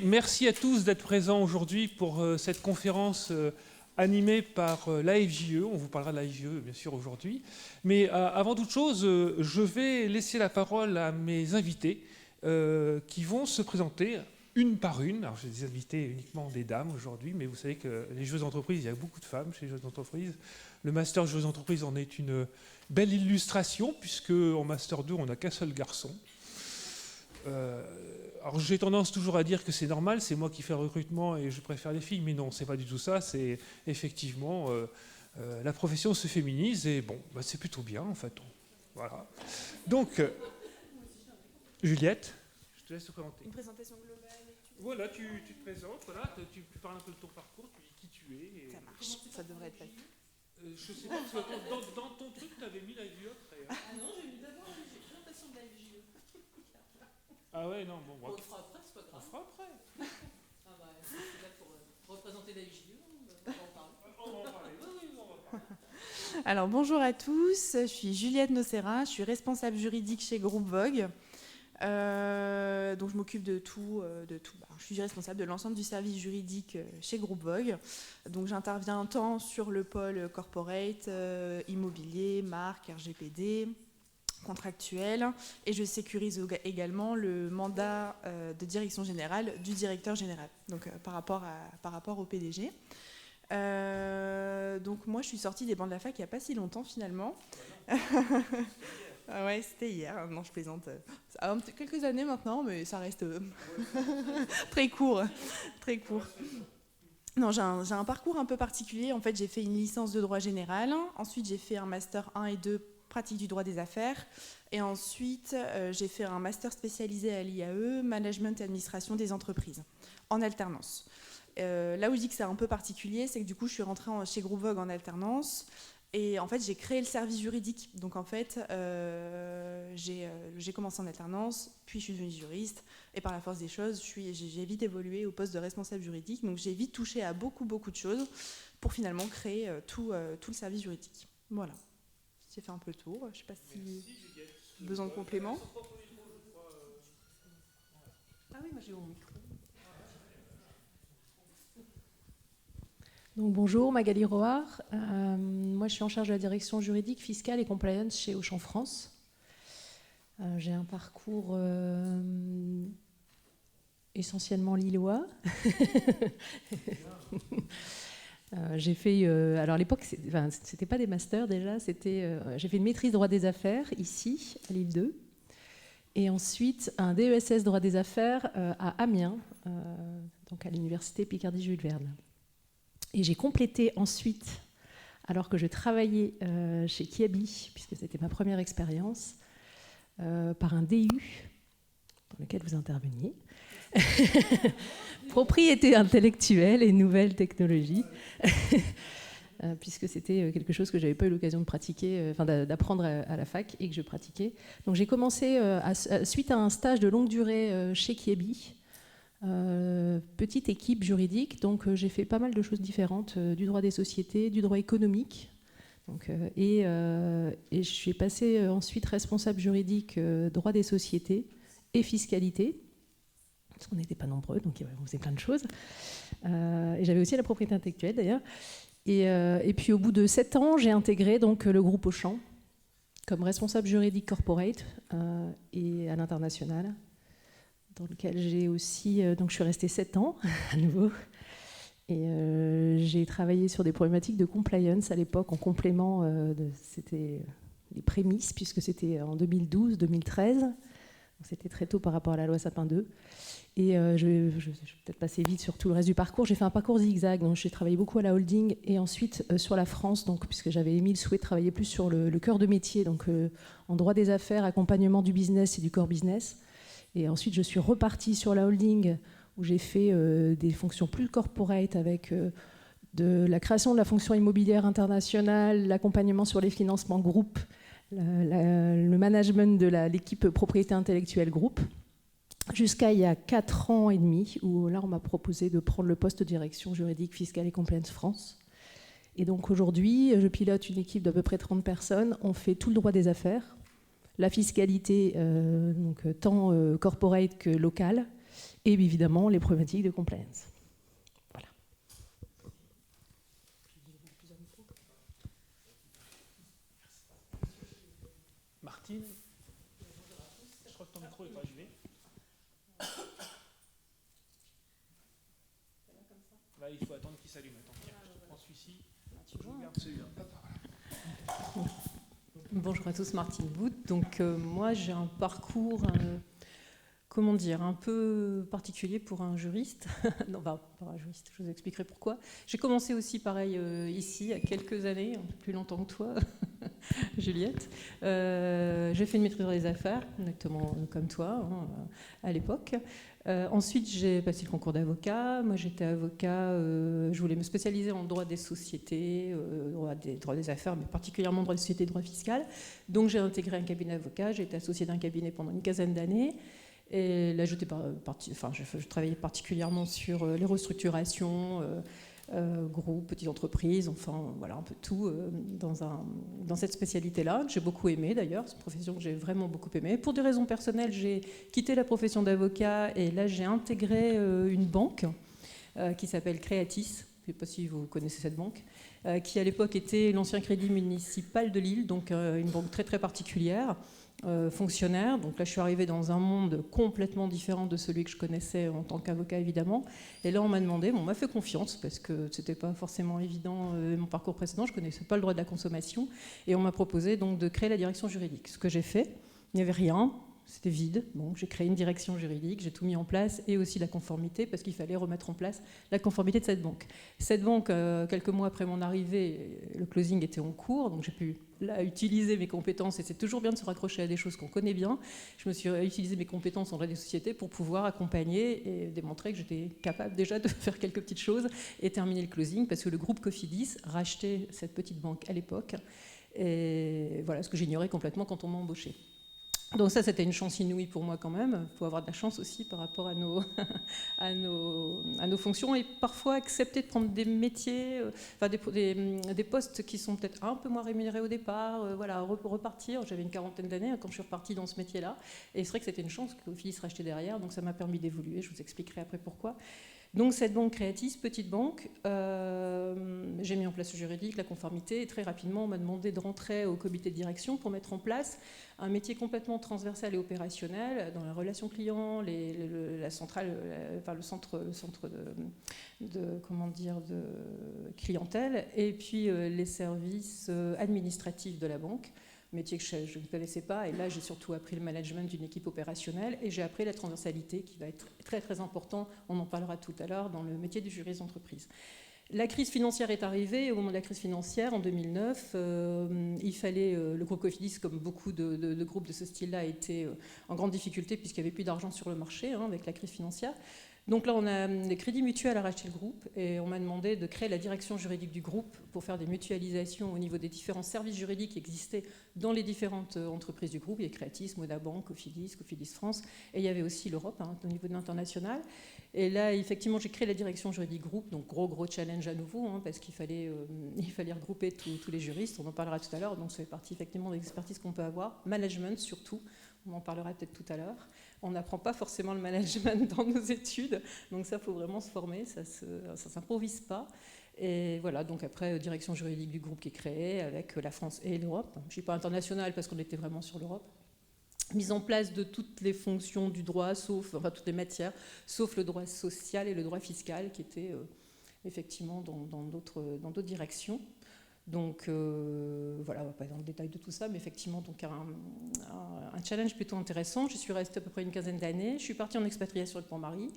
merci à tous d'être présents aujourd'hui pour cette conférence animée par l'AFJE. On vous parlera de l'AFJE, bien sûr, aujourd'hui. Mais avant toute chose, je vais laisser la parole à mes invités qui vont se présenter une par une. Alors, j'ai des invités uniquement des dames aujourd'hui, mais vous savez que les jeux d'entreprise, il y a beaucoup de femmes chez les jeux d'entreprise. Le Master Jeux d'entreprise en est une belle illustration, puisque en Master 2, on n'a qu'un seul garçon. Alors j'ai tendance toujours à dire que c'est normal, c'est moi qui fais le recrutement et je préfère les filles, mais non, c'est pas du tout ça, c'est effectivement la profession se féminise et bon, bah, c'est plutôt bien en fait. Voilà. Donc, Juliette, je te laisse te présenter. Une présentation globale. Voilà, tu te présentes, voilà, tu parles un peu de ton parcours, tu dis qui tu es. Et... Ça marche, ça devrait être facile. Je sais pas, parce que dans ton truc, tu avais mis la vie après. Hein. Ah non, j'ai mis d'abord la présentation de la FJE. Ah ouais, non, bon. On le fera après, c'est pas grave. On fera après. Ah bah, c'est là pour représenter la FJE, on va en parler. On va en parler, oui, on va en parler. Alors bonjour à tous, je suis Juliette Nocera, je suis responsable juridique chez Groupe Vogue. Donc je m'occupe de tout. Je suis responsable de l'ensemble du service juridique chez Groupe Vogue. Donc j'interviens tant sur le pôle corporate, immobilier, marque, RGPD, contractuel, et je sécurise également le mandat de direction générale du directeur général, donc par rapport au PDG. Donc moi je suis sortie des bancs de la fac il n'y a pas si longtemps finalement. Ah ouais, c'était hier, non je plaisante. Ça a quelques années maintenant, mais ça reste très court. Très court. Non, j'ai un parcours un peu particulier. En fait, j'ai fait une licence de droit général. Ensuite, j'ai fait un master 1 et 2 pratique du droit des affaires. Et ensuite, j'ai fait un master spécialisé à l'IAE, management et administration des entreprises, en alternance. Là où je dis que c'est un peu particulier, c'est que du coup, je suis rentrée chez Groupe Vogue en alternance. Et en fait, j'ai créé le service juridique. Donc en fait, j'ai commencé en alternance, puis je suis devenue juriste. Et par la force des choses, j'ai vite évolué au poste de responsable juridique. Donc j'ai vite touché à beaucoup de choses pour finalement créer tout le service juridique. Voilà. J'ai fait un peu le tour. Je ne sais pas si besoin de compléments. Ah oui, moi j'ai mon micro. Donc, bonjour, Magali Roard. Moi, je suis en charge de la direction juridique, fiscale et compliance chez Auchan France. J'ai un parcours essentiellement lillois. J'ai fait, alors à l'époque, c'était pas des masters déjà, j'ai fait une maîtrise droit des affaires ici, à Lille 2, et ensuite un DESS droit des affaires à Amiens, donc à l'université Picardie-Jules Verne. Et j'ai complété ensuite, alors que je travaillais chez Kiabi, puisque c'était ma première expérience, par un DU, dans lequel vous interveniez, propriété intellectuelle et nouvelles technologies, puisque c'était quelque chose que je n'avais pas eu l'occasion de pratiquer, d'apprendre à la fac et que je pratiquais. Donc j'ai commencé, suite à un stage de longue durée chez Kiabi, petite équipe juridique, donc j'ai fait pas mal de choses différentes, du droit des sociétés, du droit économique, donc, et je suis passée ensuite responsable juridique droit des sociétés et fiscalité, parce qu'on n'était pas nombreux, donc on faisait plein de choses, et j'avais aussi la propriété intellectuelle d'ailleurs, et puis au bout de 7 ans, j'ai intégré donc le groupe Auchan comme responsable juridique corporate et à l'international, dans lequel j'ai aussi, donc je suis restée 7 ans à nouveau, et j'ai travaillé sur des problématiques de compliance à l'époque en complément, c'était les prémices, puisque c'était en 2012-2013, donc c'était très tôt par rapport à la loi Sapin 2. Et je vais peut-être passer vite sur tout le reste du parcours. J'ai fait un parcours zigzag, donc j'ai travaillé beaucoup à la holding et ensuite sur la France, donc, puisque j'avais émis le souhait de travailler plus sur le cœur de métier, donc en droit des affaires, accompagnement du business et du core business. Et ensuite, je suis repartie sur la holding où j'ai fait des fonctions plus corporate avec de la création de la fonction immobilière internationale, l'accompagnement sur les financements groupe, le management de l'équipe propriété intellectuelle groupe, jusqu'à il y a 4 ans et demi où là, on m'a proposé de prendre le poste de direction juridique, fiscale et compliance France. Et donc aujourd'hui, je pilote une équipe d'à peu près 30 personnes. On fait tout le droit des affaires, la fiscalité, donc tant corporate que locale, et évidemment les problématiques de compliance. Voilà. Martine, je crois que ton micro n'est pas allumé. Là, il faut attendre qu'il s'allume. Attends, tiens, je te prends celui-ci. Je regarde celui-là. Bonjour à tous, Martine Wood. Donc moi j'ai un parcours, comment dire, un peu particulier pour un juriste. Non, pas un juriste, je vous expliquerai pourquoi. J'ai commencé aussi pareil ici, il y a quelques années, un peu plus longtemps que toi, Juliette. J'ai fait une maîtrise dans les affaires, exactement comme toi, hein, à l'époque. Ensuite, j'ai passé le concours d'avocat. Moi, j'étais avocat, je voulais me spécialiser en droit des sociétés, droit des affaires, mais particulièrement droit des sociétés, droit fiscal. Donc, j'ai intégré un cabinet d'avocat. J'ai été associée d'un cabinet pendant une quinzaine d'années. Et là, je travaillais particulièrement sur les restructurations, groupes, petites entreprises, enfin voilà, un peu tout dans cette spécialité-là, que j'ai beaucoup aimé d'ailleurs, c'est une profession que j'ai vraiment beaucoup aimée. Pour des raisons personnelles, j'ai quitté la profession d'avocat et là j'ai intégré une banque qui s'appelle Creatis, je ne sais pas si vous connaissez cette banque, qui à l'époque était l'ancien Crédit municipal de Lille, donc une banque très très particulière. Fonctionnaire, donc là je suis arrivée dans un monde complètement différent de celui que je connaissais en tant qu'avocat évidemment, et là on m'a demandé, on m'a fait confiance parce que c'était pas forcément évident mon parcours précédent, je connaissais pas le droit de la consommation, et on m'a proposé donc de créer la direction juridique, ce que j'ai fait. Il n'y avait rien, c'était vide, donc j'ai créé une direction juridique, j'ai tout mis en place, et aussi la conformité, parce qu'il fallait remettre en place la conformité de cette banque. Cette banque, quelques mois après mon arrivée, le closing était en cours, donc j'ai pu là utiliser mes compétences, et c'est toujours bien de se raccrocher à des choses qu'on connaît bien. Je me suis utilisé mes compétences en droit des sociétés pour pouvoir accompagner et démontrer que j'étais capable déjà de faire quelques petites choses et terminer le closing, parce que le groupe Cofidis rachetait cette petite banque à l'époque, et voilà ce que j'ignorais complètement quand on m'a embauché. Donc ça, c'était une chance inouïe pour moi quand même. Il faut avoir de la chance aussi par rapport à nos fonctions, et parfois accepter de prendre des métiers, enfin des postes qui sont peut-être un peu moins rémunérés au départ, voilà, repartir. J'avais une quarantaine d'années quand je suis repartie dans ce métier-là, et c'est vrai que c'était une chance que Office rachetait derrière, donc ça m'a permis d'évoluer. Je vous expliquerai après pourquoi. Donc cette banque Creatis, petite banque, j'ai mis en place le juridique, la conformité, et très rapidement on m'a demandé de rentrer au comité de direction pour mettre en place un métier complètement transversal et opérationnel dans la relation client, la centrale, enfin le centre de clientèle, et puis les services administratifs de la banque. Métier que je ne connaissais pas, et là j'ai surtout appris le management d'une équipe opérationnelle, et j'ai appris la transversalité qui va être très très important, on en parlera tout à l'heure, dans le métier du juriste d'entreprise. La crise financière est arrivée, et au moment de la crise financière, en 2009, il fallait, le groupe Cofidis, comme beaucoup de groupes de ce style-là, était en grande difficulté puisqu'il n'y avait plus d'argent sur le marché avec la crise financière. Donc là, on a les crédits mutuels à racheter le groupe, et on m'a demandé de créer la direction juridique du groupe pour faire des mutualisations au niveau des différents services juridiques qui existaient dans les différentes entreprises du groupe. Il y a Creatis, Modabank, Cofidis, Cofidis France, et il y avait aussi l'Europe au niveau de l'international. Et là, effectivement, j'ai créé la direction juridique groupe, donc gros challenge à nouveau, parce qu'il fallait regrouper tous les juristes, on en parlera tout à l'heure, donc ça fait partie effectivement des expertises qu'on peut avoir, management surtout, on en parlera peut-être tout à l'heure. On n'apprend pas forcément le management dans nos études, donc ça, il faut vraiment se former, ça ne s'improvise pas. Et voilà, donc après, direction juridique du groupe qui est créée avec la France et l'Europe. Je ne suis pas internationale parce qu'on était vraiment sur l'Europe. Mise en place de toutes les fonctions du droit, toutes les matières, sauf le droit social et le droit fiscal qui étaient effectivement dans d'autres directions. Donc voilà, on ne va pas aller dans le détail de tout ça, mais effectivement, donc un challenge plutôt intéressant. Je suis restée à peu près une quinzaine d'années. Je suis partie en expatriation avec mon mari.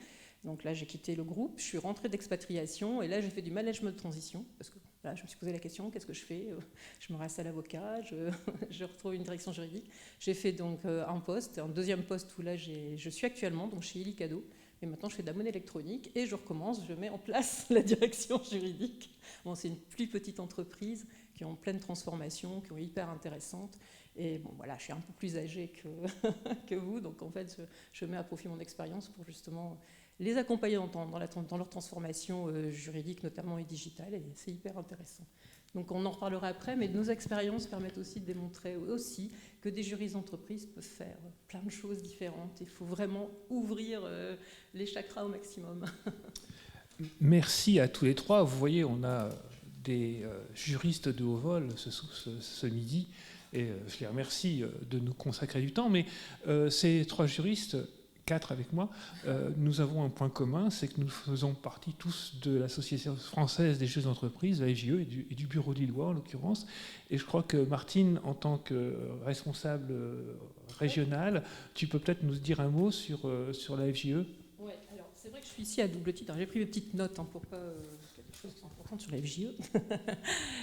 Donc là, j'ai quitté le groupe. Je suis rentrée d'expatriation et là, j'ai fait du management de transition parce que là, je me suis posé la question, qu'est-ce que je fais? Je me reste à l'avocat, je retrouve une direction juridique. J'ai fait donc un deuxième poste où là, je suis actuellement donc chez Illicado. Et maintenant, je fais de la monnaie électronique et je recommence, je mets en place la direction juridique. Bon, c'est une plus petite entreprise qui est en pleine transformation, qui est hyper intéressante. Et bon, voilà, je suis un peu plus âgée que vous, donc en fait, je mets à profit mon expérience pour justement les accompagner dans leur transformation juridique notamment et digitale, et c'est hyper intéressant. Donc on en reparlera après, mais nos expériences permettent aussi de démontrer aussi que des juristes d'entreprise peuvent faire plein de choses différentes. Il faut vraiment ouvrir les chakras au maximum. Merci à tous les trois. Vous voyez, on a des juristes de haut vol ce midi, et je les remercie de nous consacrer du temps. Mais ces trois juristes, 4 avec moi, nous avons un point commun, c'est que nous faisons partie tous de l'Association française des juristes d'entreprise, la FJE, et du bureau lillois en l'occurrence. Et je crois que Martine, en tant que responsable régionale, tu peux peut-être nous dire un mot sur la FJE. Oui, alors c'est vrai que je suis ici à double titre. J'ai pris mes petites notes pour pas quelque chose d'important sur la FJE.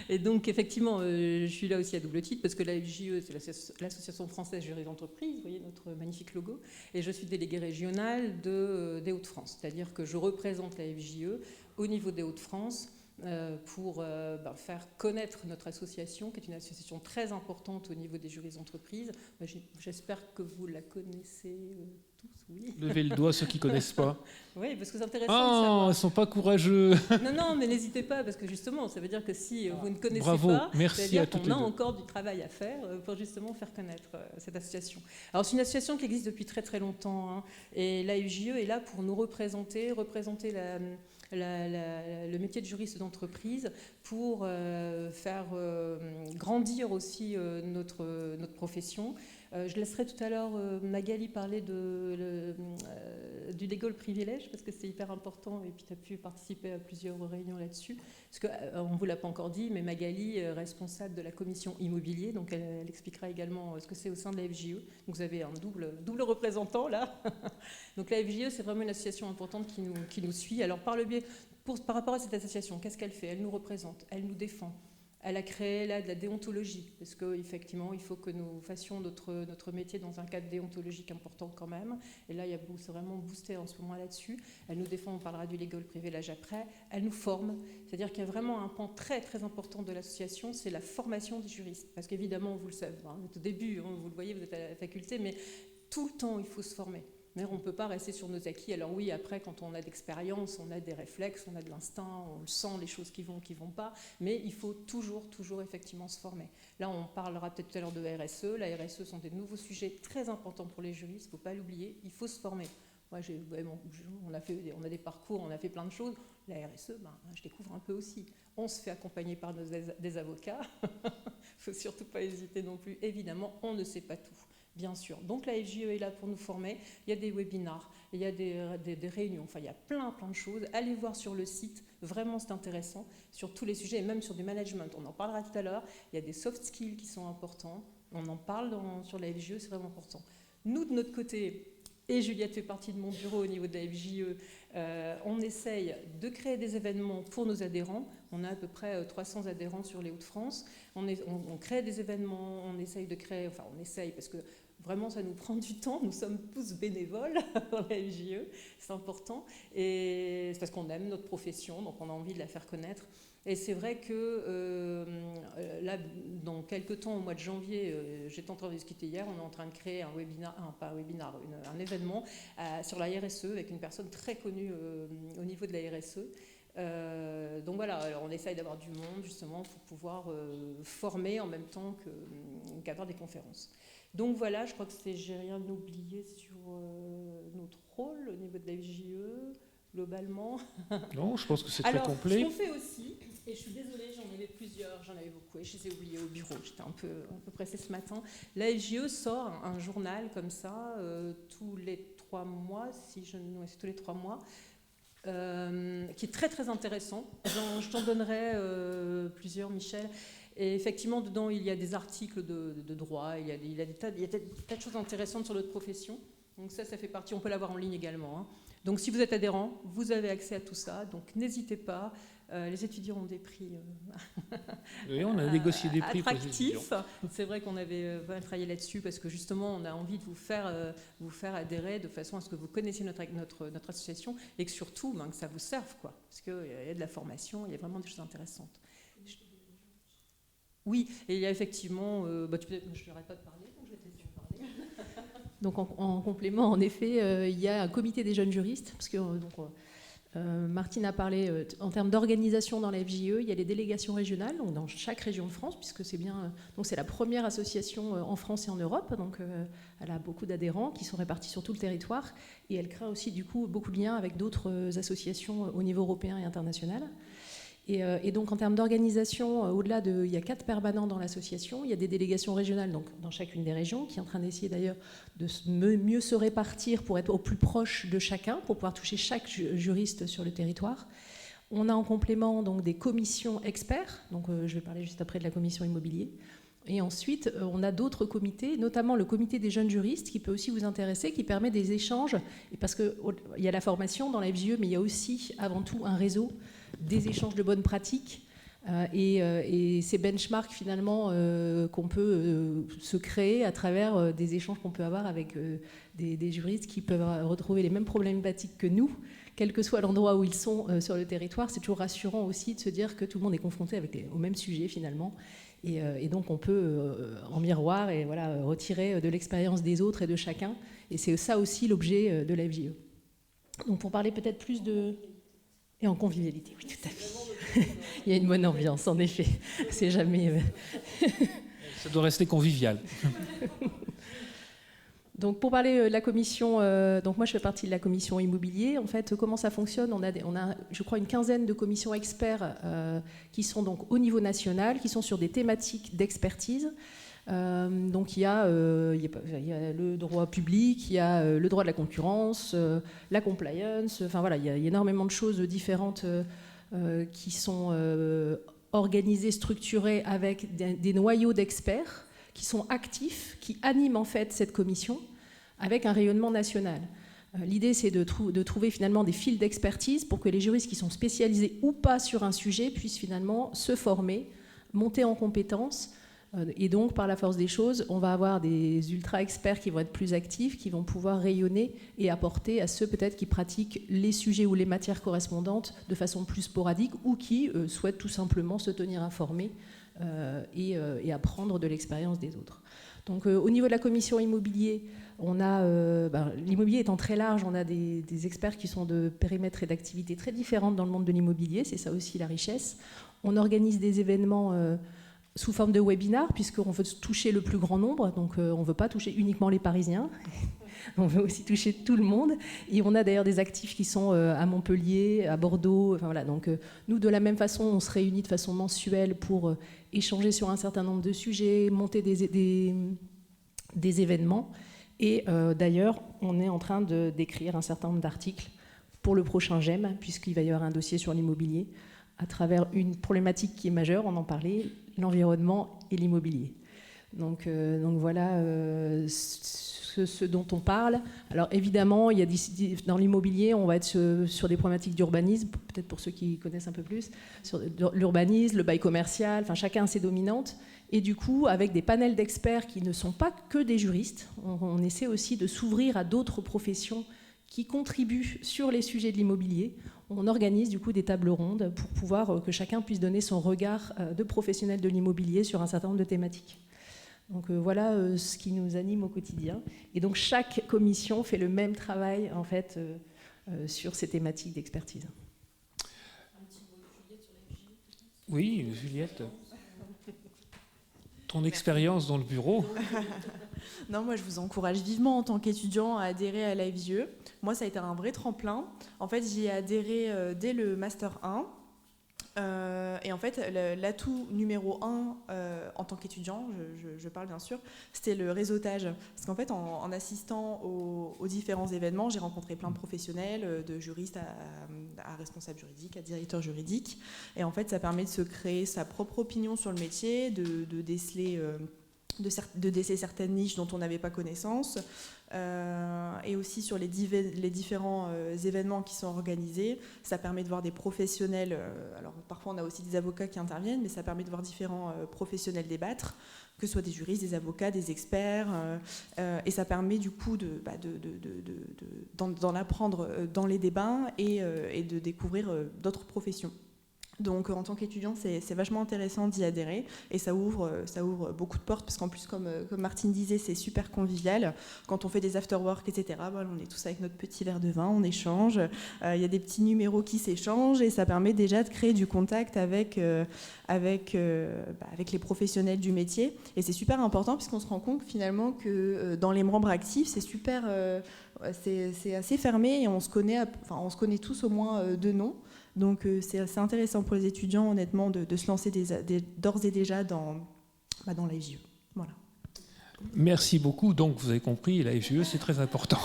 Et donc effectivement, je suis là aussi à double titre parce que la FJE, c'est l'Association française juristes d'entreprise, vous voyez notre magnifique logo, et je suis déléguée régionale des Hauts-de-France, c'est-à-dire que je représente la FJE au niveau des Hauts-de-France pour faire connaître notre association, qui est une association très importante au niveau des juristes d'entreprise. J'espère que vous la connaissez tous, oui. Levez le doigt ceux qui ne connaissent pas. Oui, parce que c'est intéressant de savoir. Ils ne sont pas courageux. Non, mais n'hésitez pas, parce que justement, ça veut dire que si vous ne connaissez Bravo, pas, merci ça veut dire à toutes qu'on les a deux. encore du travail à faire pour justement faire connaître cette association. Alors, c'est une association qui existe depuis très très longtemps, hein, et la FJE est là pour nous représenter le métier de juriste d'entreprise, pour faire grandir aussi notre profession. Je laisserai tout à l'heure Magali parler du legal privilege, parce que c'est hyper important, et puis tu as pu participer à plusieurs réunions là-dessus. Parce qu'on ne vous l'a pas encore dit, mais Magali est responsable de la commission immobilier, donc elle expliquera également ce que c'est au sein de la FJE. Donc vous avez un double représentant là. Donc la FJE, c'est vraiment une association importante qui nous suit. Alors par rapport à cette association, qu'est-ce qu'elle fait? Elle nous représente, elle nous défend. Elle a créé là de la déontologie, parce qu'effectivement, il faut que nous fassions notre métier dans un cadre déontologique important quand même. Et là, c'est vraiment boosté en ce moment là-dessus. Elle nous défend, on parlera du legal privilege après. Elle nous forme, c'est-à-dire qu'il y a vraiment un pan très très important de l'association, c'est la formation des juristes. Parce qu'évidemment, vous le savez, au début, vous le voyez, vous êtes à la faculté, mais tout le temps, il faut se former. On ne peut pas rester sur nos acquis. Alors oui, après, quand on a d'expérience, on a des réflexes, on a de l'instinct, on le sent, les choses qui vont pas, mais il faut toujours effectivement se former. Là, on parlera peut-être tout à l'heure de RSE. La RSE sont des nouveaux sujets très importants pour les juristes, il ne faut pas l'oublier, il faut se former. Moi, on a des parcours, on a fait plein de choses. La RSE, je découvre un peu aussi. On se fait accompagner par des avocats. Il ne faut surtout pas hésiter non plus. Évidemment, on ne sait pas tout. Bien sûr. Donc la FJE est là pour nous former. Il y a des webinars, il y a des réunions, enfin il y a plein de choses. Allez voir sur le site, vraiment c'est intéressant, sur tous les sujets, et même sur du management. On en parlera tout à l'heure. Il y a des soft skills qui sont importants. On en parle sur la FJE, c'est vraiment important. Nous, de notre côté, et Juliette fait partie de mon bureau au niveau de la FJE, on essaye de créer des événements pour nos adhérents. On a à peu près 300 adhérents sur les Hauts-de-France. On crée des événements, on essaye parce que vraiment, ça nous prend du temps. Nous sommes tous bénévoles dans la FJE, c'est important. Et c'est parce qu'on aime notre profession, donc on a envie de la faire connaître. Et c'est vrai que là, dans quelques temps, au mois de janvier, j'étais en train de discuter hier, on est en train de créer un événement sur la RSE avec une personne très connue au niveau de la RSE. Donc voilà, alors on essaye d'avoir du monde justement pour pouvoir former en même temps qu'avoir des conférences. Donc voilà, je crois que j'ai rien oublié sur notre rôle au niveau de la FJE, globalement. Non, je pense que c'est très complet. Alors, ce qu'on fait aussi, et je suis désolée, j'en avais plusieurs, j'en avais beaucoup, et je les ai oubliés au bureau, j'étais un peu pressée ce matin. La FJE sort un journal comme ça, tous les 3 mois, c'est tous les 3 mois, qui est très très intéressant. Je t'en donnerai plusieurs, Michel. Et effectivement, dedans, il y a des articles de droit, il y a des tas de choses intéressantes sur notre profession. Donc ça fait partie, on peut l'avoir en ligne également. Hein. Donc si vous êtes adhérent, vous avez accès à tout ça. Donc n'hésitez pas. Les étudiants ont des prix oui, on a négocié des prix attractifs. C'est vrai qu'on avait travaillé là-dessus parce que justement, on a envie de vous faire adhérer de façon à ce que vous connaissiez notre association et que surtout, que ça vous serve, quoi. Parce qu'il y a de la formation, il y a vraiment des choses intéressantes. Oui, et il y a effectivement... je n'arrête pas de parler, donc je vais te laisser parler. Donc en complément, en effet, il y a un comité des jeunes juristes, parce que Martine a parlé en termes d'organisation dans la FJE, il y a les délégations régionales, donc dans chaque région de France, puisque c'est la première association en France et en Europe, donc elle a beaucoup d'adhérents qui sont répartis sur tout le territoire, et elle crée aussi du coup beaucoup de liens avec d'autres associations au niveau européen et international. Et donc en termes d'organisation, au-delà il y a 4 permanents dans l'association, il y a des délégations régionales donc dans chacune des régions, qui est en train d'essayer d'ailleurs de mieux se répartir pour être au plus proche de chacun, pour pouvoir toucher chaque juriste sur le territoire. On a en complément donc des commissions experts, donc je vais parler juste après de la commission immobilier. Et ensuite, on a d'autres comités, notamment le comité des jeunes juristes, qui peut aussi vous intéresser, qui permet des échanges, et parce qu'il y a la formation dans la FJE, mais il y a aussi, avant tout, un réseau, des échanges de bonnes pratiques, et ces benchmarks, finalement, qu'on peut se créer à travers des échanges qu'on peut avoir avec des juristes qui peuvent retrouver les mêmes problématiques que nous, quel que soit l'endroit où ils sont sur le territoire. C'est toujours rassurant aussi de se dire que tout le monde est confronté au même sujet, finalement. Et donc on peut, en miroir, et voilà, retirer de l'expérience des autres et de chacun. Et c'est ça aussi l'objet de la FJE. Donc pour parler peut-être plus de... Et en convivialité, oui, tout à fait. Il y a une bonne ambiance, en effet. C'est jamais... Ça doit rester convivial. Donc pour parler de la commission, donc moi je fais partie de la commission immobilier. En fait, comment ça fonctionne ? On a, je crois, une quinzaine de commissions experts qui sont donc au niveau national, qui sont sur des thématiques d'expertise. Donc il y a le droit public, il y a le droit de la concurrence, la compliance. Enfin voilà, il y a énormément de choses différentes qui sont organisées, structurées avec des noyaux d'experts qui sont actifs, qui animent en fait cette commission avec un rayonnement national. L'idée, c'est de trouver finalement des fils d'expertise pour que les juristes qui sont spécialisés ou pas sur un sujet puissent finalement se former, monter en compétences. Et donc, par la force des choses, on va avoir des ultra-experts qui vont être plus actifs, qui vont pouvoir rayonner et apporter à ceux peut-être qui pratiquent les sujets ou les matières correspondantes de façon plus sporadique ou qui souhaitent tout simplement se tenir informés et apprendre de l'expérience des autres. Donc au niveau de la commission immobilier, on a, l'immobilier étant très large, on a des experts qui sont de périmètres et d'activités très différentes dans le monde de l'immobilier, c'est ça aussi la richesse. On organise des événements sous forme de webinaires, puisqu'on veut toucher le plus grand nombre, donc on ne veut pas toucher uniquement les Parisiens, on veut aussi toucher tout le monde. Et on a d'ailleurs des actifs qui sont à Montpellier, à Bordeaux. Enfin, voilà. Donc nous, de la même façon, on se réunit de façon mensuelle pour échanger sur un certain nombre de sujets, monter des événements. Et d'ailleurs, on est en train d'écrire un certain nombre d'articles pour le prochain GEM, puisqu'il va y avoir un dossier sur l'immobilier, à travers une problématique qui est majeure, on en parlait, l'environnement et l'immobilier. Donc voilà ce dont on parle. Alors évidemment, il y a dans l'immobilier, on va être sur des problématiques d'urbanisme, peut-être pour ceux qui connaissent un peu plus, sur l'urbanisme, le bail commercial, enfin chacun a ses dominantes. Et du coup, avec des panels d'experts qui ne sont pas que des juristes, on essaie aussi de s'ouvrir à d'autres professions qui contribuent sur les sujets de l'immobilier. On organise du coup des tables rondes pour pouvoir que chacun puisse donner son regard de professionnel de l'immobilier sur un certain nombre de thématiques. Donc voilà ce qui nous anime au quotidien. Et donc chaque commission fait le même travail en fait sur ces thématiques d'expertise. Oui, Juliette. Ton expérience dans le bureau. Non, moi je vous encourage vivement en tant qu'étudiant à adhérer à la FJE. Moi ça a été un vrai tremplin. En fait j'y ai adhéré dès le Master 1. Et en fait l'atout numéro 1 en tant qu'étudiant, je parle bien sûr, c'était le réseautage. Parce qu'en fait en assistant aux différents événements, j'ai rencontré plein de professionnels, de juristes à responsables juridiques, à directeurs juridiques. Et en fait ça permet de se créer sa propre opinion sur le métier, de déceler... de déceler certaines niches dont on n'avait pas connaissance, et aussi sur les différents événements qui sont organisés. Ça permet de voir des professionnels, alors parfois on a aussi des avocats qui interviennent, mais ça permet de voir différents professionnels débattre, que ce soit des juristes, des avocats, des experts, et ça permet du coup d'en apprendre dans les débats et de découvrir d'autres professions. Donc en tant qu'étudiant, c'est vachement intéressant d'y adhérer et ça ouvre beaucoup de portes parce qu'en plus, comme Martine disait, c'est super convivial. Quand on fait des after-work, etc., on est tous avec notre petit verre de vin, on échange. Il y a des petits numéros qui s'échangent et ça permet déjà de créer du contact avec les professionnels du métier. Et c'est super important puisqu'on se rend compte finalement que dans les membres actifs, c'est assez fermé et on se connaît tous au moins de nom. Donc c'est assez intéressant pour les étudiants, honnêtement, de se lancer d'ores et déjà dans la FGE. Voilà. Merci beaucoup. Donc vous avez compris, la FGE, c'est très important.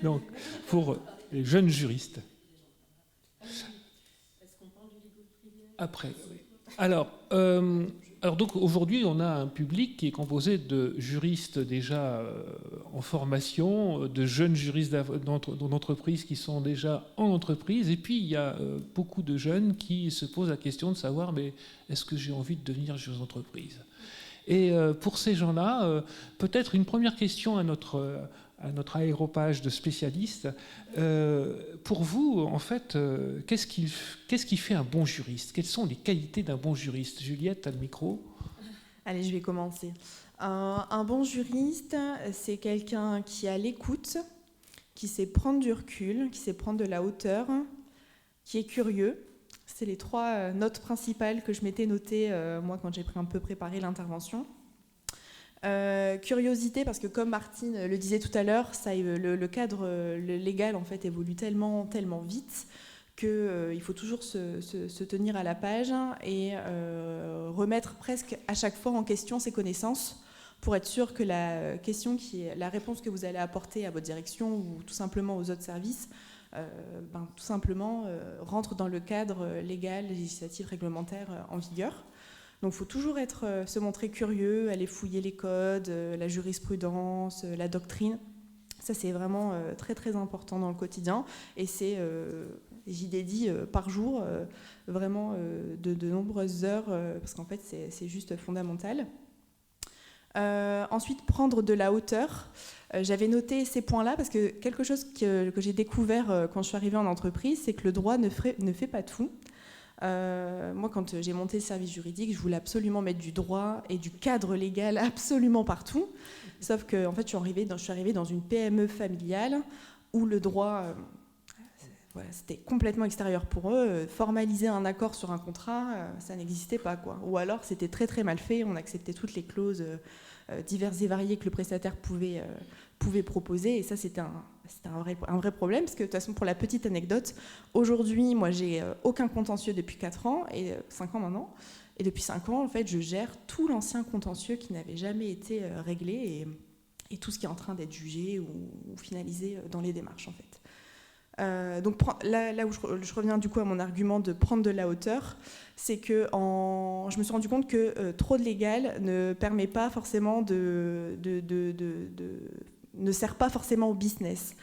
Donc, pour les jeunes juristes. Après, oui. Alors donc aujourd'hui, on a un public qui est composé de juristes déjà en formation, de jeunes juristes d'entreprise qui sont déjà en entreprise, et puis il y a beaucoup de jeunes qui se posent la question de savoir mais est-ce que j'ai envie de devenir juriste d'entreprise ? Et pour ces gens-là, peut-être une première question à notre aéropage de spécialistes. Pour vous, en fait, qu'est-ce qui fait un bon juriste ? Quelles sont les qualités d'un bon juriste ? Juliette, tu as le micro. Allez, je vais commencer. Un bon juriste, c'est quelqu'un qui a l'écoute, qui sait prendre du recul, qui sait prendre de la hauteur, qui est curieux. C'est les 3 notes principales que je m'étais notées, moi, quand j'ai un peu préparé l'intervention. Curiosité, parce que comme Martine le disait tout à l'heure, le cadre légal en fait évolue tellement vite qu'il faut toujours se tenir à la page et remettre presque à chaque fois en question ses connaissances pour être sûr que la réponse que vous allez apporter à votre direction ou tout simplement aux autres services rentre dans le cadre légal, législatif, réglementaire en vigueur. Donc il faut toujours se montrer curieux, aller fouiller les codes, la jurisprudence, la doctrine. Ça, c'est vraiment très très important dans le quotidien. Et c'est, j'y dédie par jour, vraiment de nombreuses heures, parce qu'en fait, c'est juste fondamental. Ensuite, prendre de la hauteur. J'avais noté ces points-là parce que quelque chose que j'ai découvert quand je suis arrivée en entreprise, c'est que le droit ne fait pas tout. Moi, quand j'ai monté le service juridique, je voulais absolument mettre du droit et du cadre légal absolument partout. Sauf que, en fait, je suis arrivée dans une PME familiale où le droit, c'était complètement extérieur pour eux. Formaliser un accord sur un contrat, ça n'existait pas, quoi. Ou alors, c'était très très mal fait. On acceptait toutes les clauses diverses et variées que le prestataire pouvait proposer. Et ça, c'était un vrai problème, parce que de toute façon, pour la petite anecdote, aujourd'hui, moi, j'ai aucun contentieux depuis 4 ans, et 5 ans maintenant, et depuis 5 ans, en fait, je gère tout l'ancien contentieux qui n'avait jamais été réglé, et tout ce qui est en train d'être jugé ou finalisé dans les démarches, en fait. Donc là où je reviens du coup à mon argument de prendre de la hauteur, c'est que je me suis rendu compte que trop de légal ne permet pas forcément ne sert pas forcément au business.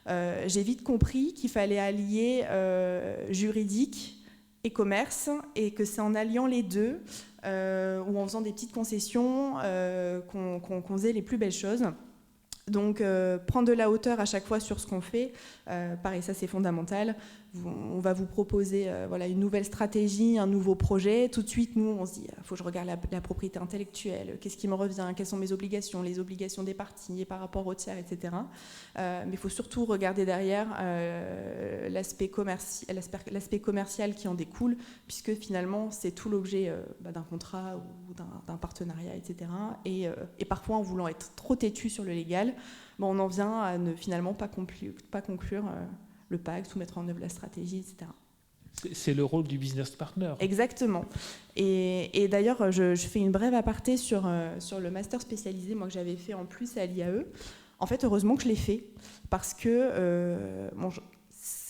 J'ai vite compris qu'il fallait allier juridique et commerce, et que c'est en alliant les deux ou en faisant des petites concessions qu'on faisait les plus belles choses. Donc prendre de la hauteur à chaque fois sur ce qu'on fait, pareil, ça c'est fondamental. On va vous proposer une nouvelle stratégie, un nouveau projet. Tout de suite, nous, on se dit, il faut que je regarde la propriété intellectuelle, qu'est-ce qui me revient, quelles sont mes obligations, les obligations des parties par rapport aux tiers, etc. Mais il faut surtout regarder derrière l'aspect commercial qui en découle, puisque finalement, c'est tout l'objet d'un contrat ou d'un partenariat, etc. Et parfois, en voulant être trop têtu sur le légal, on en vient à ne finalement pas conclure le pacte ou mettre en œuvre la stratégie, etc. C'est le rôle du business partner. Exactement. Et d'ailleurs, je fais une brève aparté sur le master spécialisé moi, que j'avais fait en plus à l'IAE. En fait, heureusement que je l'ai fait, parce que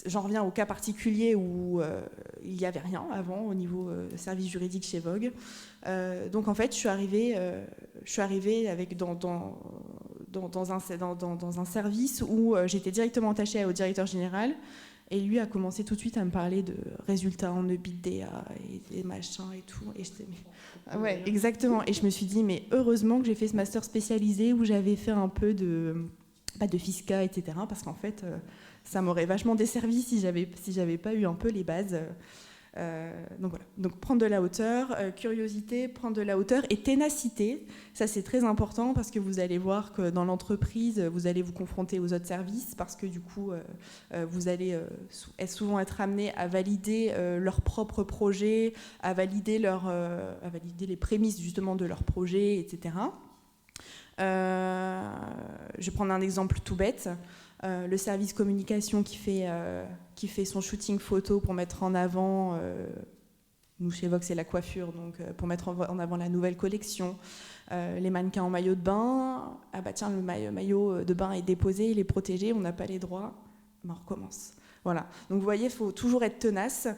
j'en reviens au cas particulier où il n'y avait rien avant au niveau service juridique chez Vogue. Donc en fait, je suis arrivée avec dans un service où j'étais directement attachée au directeur général, et lui a commencé tout de suite à me parler de résultats en EBITDA et machins et tout. Et ouais, exactement. Et je me suis dit, mais heureusement que j'ai fait ce master spécialisé où j'avais fait un peu de fisca, etc. Parce qu'en fait, ça m'aurait vachement desservi si j'avais pas eu un peu les bases. Donc voilà, donc prendre de la hauteur, curiosité, prendre de la hauteur et ténacité. Ça c'est très important parce que vous allez voir que dans l'entreprise, vous allez vous confronter aux autres services parce que du coup, vous allez souvent être amené à valider leurs propres projets, à valider les prémices justement de leur projet, etc. Je vais prendre un exemple tout bête. Le service communication qui fait son shooting photo pour mettre en avant, nous chez Vox c'est la coiffure, donc pour mettre en avant la nouvelle collection, les mannequins en maillot de bain, ah bah tiens le maillot de bain est déposé, il est protégé, on n'a pas les droits, ben on recommence. Voilà. Donc vous voyez, il faut toujours être tenace.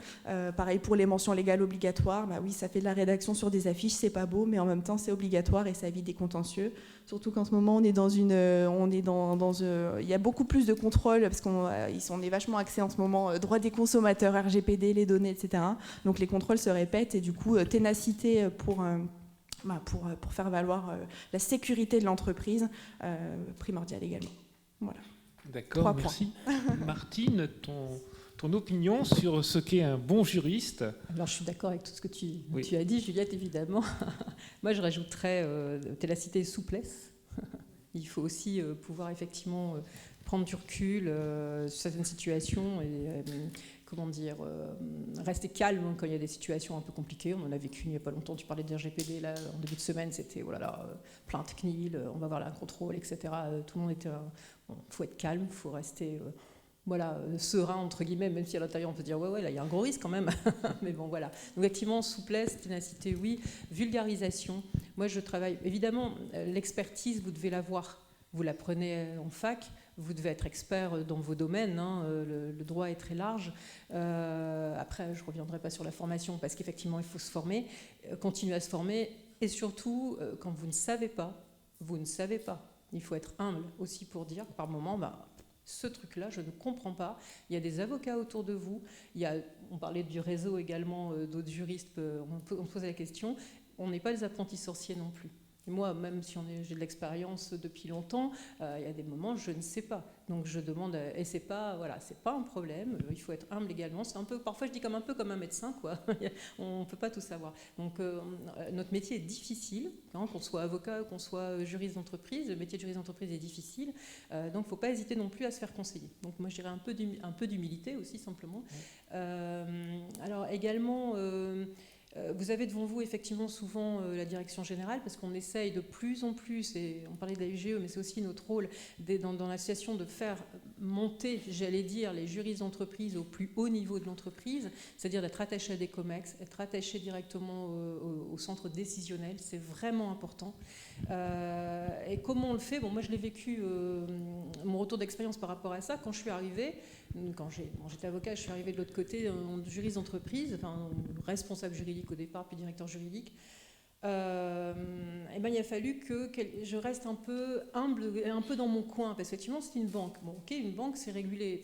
Pareil pour les mentions légales obligatoires. Bah oui, ça fait de la rédaction sur des affiches, c'est pas beau, mais en même temps c'est obligatoire et ça évite des contentieux. Surtout qu'en ce moment on est il y a beaucoup plus de contrôles parce qu'on est vachement axés en ce moment droit des consommateurs, RGPD, les données, etc. Donc les contrôles se répètent et du coup ténacité pour faire valoir la sécurité de l'entreprise, primordiale également. Voilà. D'accord, merci. Martine, ton opinion sur ce qu'est un bon juriste? Alors, je suis d'accord avec tout ce que tu as dit, Juliette, évidemment. Moi, je rajouterais ténacité et souplesse. Il faut aussi pouvoir effectivement prendre du recul sur certaines situations et rester calme quand il y a des situations un peu compliquées. On en a vécu il n'y a pas longtemps. Tu parlais de RGPD, là, en début de semaine, c'était plainte CNIL, on va voir là un contrôle, etc. Tout le monde était... faut être calme, il faut rester serein, entre guillemets, même si à l'intérieur on peut dire ouais, là il y a un gros risque quand même. Mais bon, voilà. Donc, effectivement, souplesse, ténacité, oui. Vulgarisation. Moi, je travaille... Évidemment, l'expertise, vous devez l'avoir. Vous la prenez en fac. Vous devez être expert dans vos domaines, hein, le droit est très large. Après, je ne reviendrai pas sur la formation parce qu'effectivement, il faut se former, continuer à se former. Et surtout, quand vous ne savez pas, vous ne savez pas. Il faut être humble aussi pour dire, par moment, ce truc-là, je ne comprends pas. Il y a des avocats autour de vous. On parlait du réseau également, d'autres juristes, on posait la question. On n'est pas des apprentis sorciers non plus. Et moi, même si j'ai de l'expérience depuis longtemps, il y a des moments je ne sais pas. Donc je demande, et c'est pas un problème. Il faut être humble également. C'est parfois je dis un peu comme un médecin, quoi. On ne peut pas tout savoir. Donc notre métier est difficile, hein, qu'on soit avocat, qu'on soit juriste d'entreprise. Le métier de juriste d'entreprise est difficile. Donc il ne faut pas hésiter non plus à se faire conseiller. Donc moi je dirais un peu d'humilité aussi simplement. Alors également. Vous avez devant vous effectivement souvent la direction générale parce qu'on essaye de plus en plus, et on parlait de la UGE, mais c'est aussi notre rôle dans l'association de faire monter, j'allais dire, les juristes d'entreprise au plus haut niveau de l'entreprise, c'est-à-dire d'être attaché à des COMEX, être attaché directement au centre décisionnel, c'est vraiment important. Et comment on le fait? Bon, moi je l'ai vécu, mon retour d'expérience par rapport à ça, quand je suis arrivée, quand j'étais avocat, je suis arrivée de l'autre côté, juriste d'entreprise, enfin responsable juridique au départ, puis directeur juridique. Et ben, il a fallu que je reste un peu humble et un peu dans mon coin, parce qu'effectivement c'est une banque. Bon, ok, une banque c'est régulé.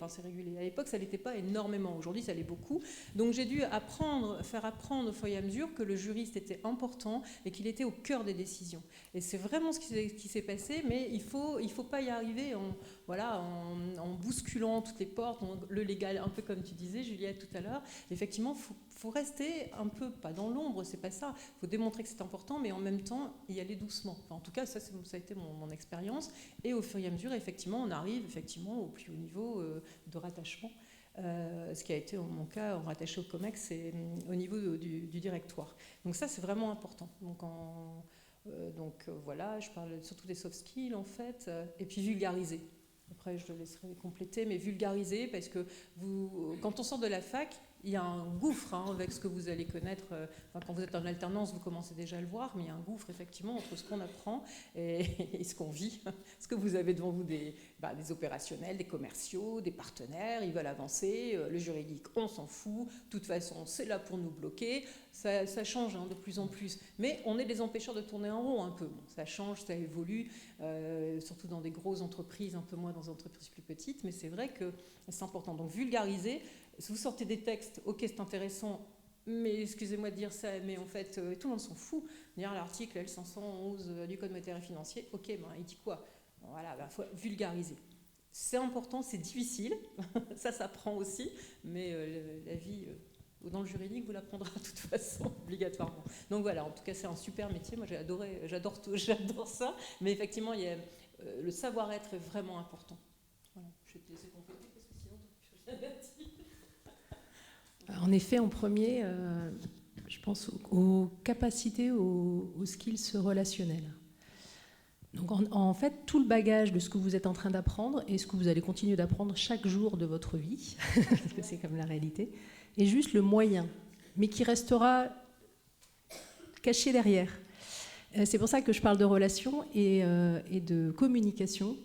À l'époque ça l'était pas énormément, aujourd'hui ça l'est beaucoup. Donc j'ai dû faire apprendre au fur et à mesure que le juriste était important et qu'il était au cœur des décisions. Et c'est vraiment ce qui s'est passé, mais il faut pas y arriver en bousculant toutes les portes, le légal, un peu comme tu disais Juliette tout à l'heure. Effectivement, faut rester un peu, pas dans l'ombre, c'est pas ça. Il faut démontrer que c'est important, mais en même temps, y aller doucement. Enfin, en tout cas, ça a été mon expérience. Et au fur et à mesure, effectivement, on arrive au plus haut niveau de rattachement. Ce qui a été, en mon cas, rattaché au COMEX, c'est au niveau du directoire. Donc ça, c'est vraiment important. Donc, voilà, je parle surtout des soft skills, en fait, et puis vulgariser. Après, je le laisserai compléter, mais vulgariser, parce que quand on sort de la fac, il y a un gouffre avec ce que vous allez connaître. Quand vous êtes en alternance, vous commencez déjà à le voir, mais il y a un gouffre effectivement entre ce qu'on apprend et ce qu'on vit. Parce que vous avez devant vous des opérationnels, des commerciaux, des partenaires, ils veulent avancer, le juridique, on s'en fout, de toute façon, c'est là pour nous bloquer. Ça change de plus en plus. Mais on est des empêcheurs de tourner en rond un peu. Bon, ça change, ça évolue, surtout dans des grosses entreprises, un peu moins dans des entreprises plus petites, mais c'est vrai que c'est important. Donc vulgariser. Si vous sortez des textes, ok, c'est intéressant, mais excusez-moi de dire ça, mais en fait, tout le monde s'en fout. Dire l'article L511 du Code monétaire et financier, ok, il dit quoi? Voilà, faut vulgariser. C'est important, c'est difficile, ça s'apprend aussi, mais la vie Dans le juridique, vous l'apprendrez de toute façon, obligatoirement. Donc voilà, en tout cas, c'est un super métier. Moi, j'adore ça. Mais effectivement, le savoir-être est vraiment important. Voilà, je vais te laisser compléter parce que sinon, tu n'as rien dit. En effet, en premier, je pense aux capacités, aux skills relationnels. Donc en fait, tout le bagage de ce que vous êtes en train d'apprendre et ce que vous allez continuer d'apprendre chaque jour de votre vie, parce que c'est comme la réalité, est juste le moyen, mais qui restera caché derrière. C'est pour ça que je parle de relations et de communication,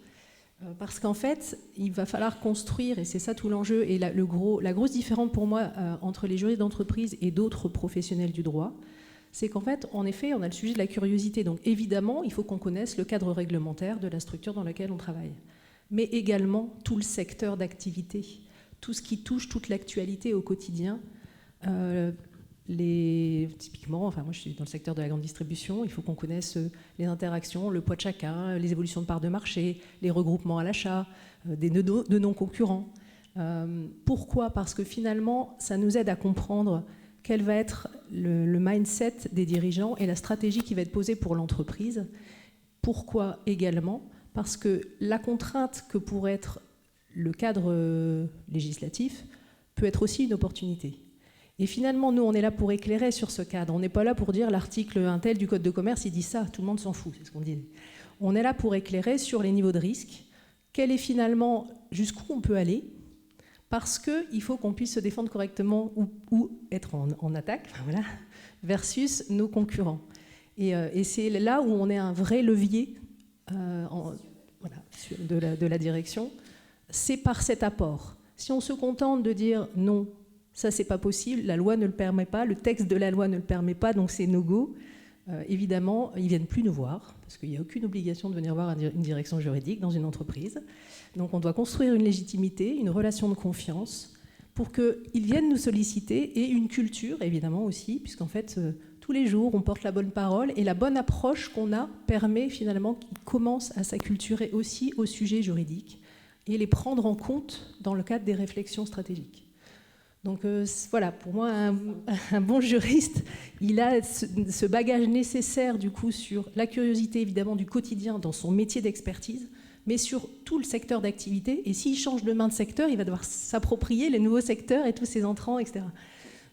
parce qu'en fait, il va falloir construire, et c'est ça tout l'enjeu, et la grosse différence pour moi entre les juristes d'entreprise et d'autres professionnels du droit, c'est qu'en fait, en effet, on a le sujet de la curiosité. Donc évidemment, il faut qu'on connaisse le cadre réglementaire de la structure dans laquelle on travaille, mais également tout le secteur d'activité, tout ce qui touche toute l'actualité au quotidien. Typiquement, moi je suis dans le secteur de la grande distribution, il faut qu'on connaisse les interactions, le poids de chacun, les évolutions de parts de marché, les regroupements à l'achat, des nœuds de non-concurrents. Pourquoi ? Parce que finalement, ça nous aide à comprendre quel va être le mindset des dirigeants et la stratégie qui va être posée pour l'entreprise. Pourquoi également ? Parce que la contrainte que pourrait être le cadre législatif peut être aussi une opportunité. Et finalement, nous, on est là pour éclairer sur ce cadre. On n'est pas là pour dire l'article un tel du Code de commerce, il dit ça, tout le monde s'en fout, c'est ce qu'on dit. On est là pour éclairer sur les niveaux de risque, quel est finalement, jusqu'où on peut aller, parce qu'il faut qu'on puisse se défendre correctement ou être en attaque, voilà, versus nos concurrents. Et c'est là où on est un vrai levier de la direction, c'est par cet apport. Si on se contente de dire non, ça c'est pas possible, la loi ne le permet pas, le texte de la loi ne le permet pas, donc c'est no go, évidemment, ils viennent plus nous voir, parce qu'il n'y a aucune obligation de venir voir une direction juridique dans une entreprise. Donc on doit construire une légitimité, une relation de confiance, pour qu'ils viennent nous solliciter, et une culture, évidemment aussi, puisqu'en fait, tous les jours, on porte la bonne parole, et la bonne approche qu'on a permet finalement qu'ils commencent à s'acculturer aussi au sujet juridique, et les prendre en compte dans le cadre des réflexions stratégiques. Donc voilà, pour moi, un bon juriste, il a ce bagage nécessaire du coup sur la curiosité évidemment du quotidien dans son métier d'expertise, mais sur tout le secteur d'activité. Et s'il change de main de secteur, il va devoir s'approprier les nouveaux secteurs et tous ses entrants, etc.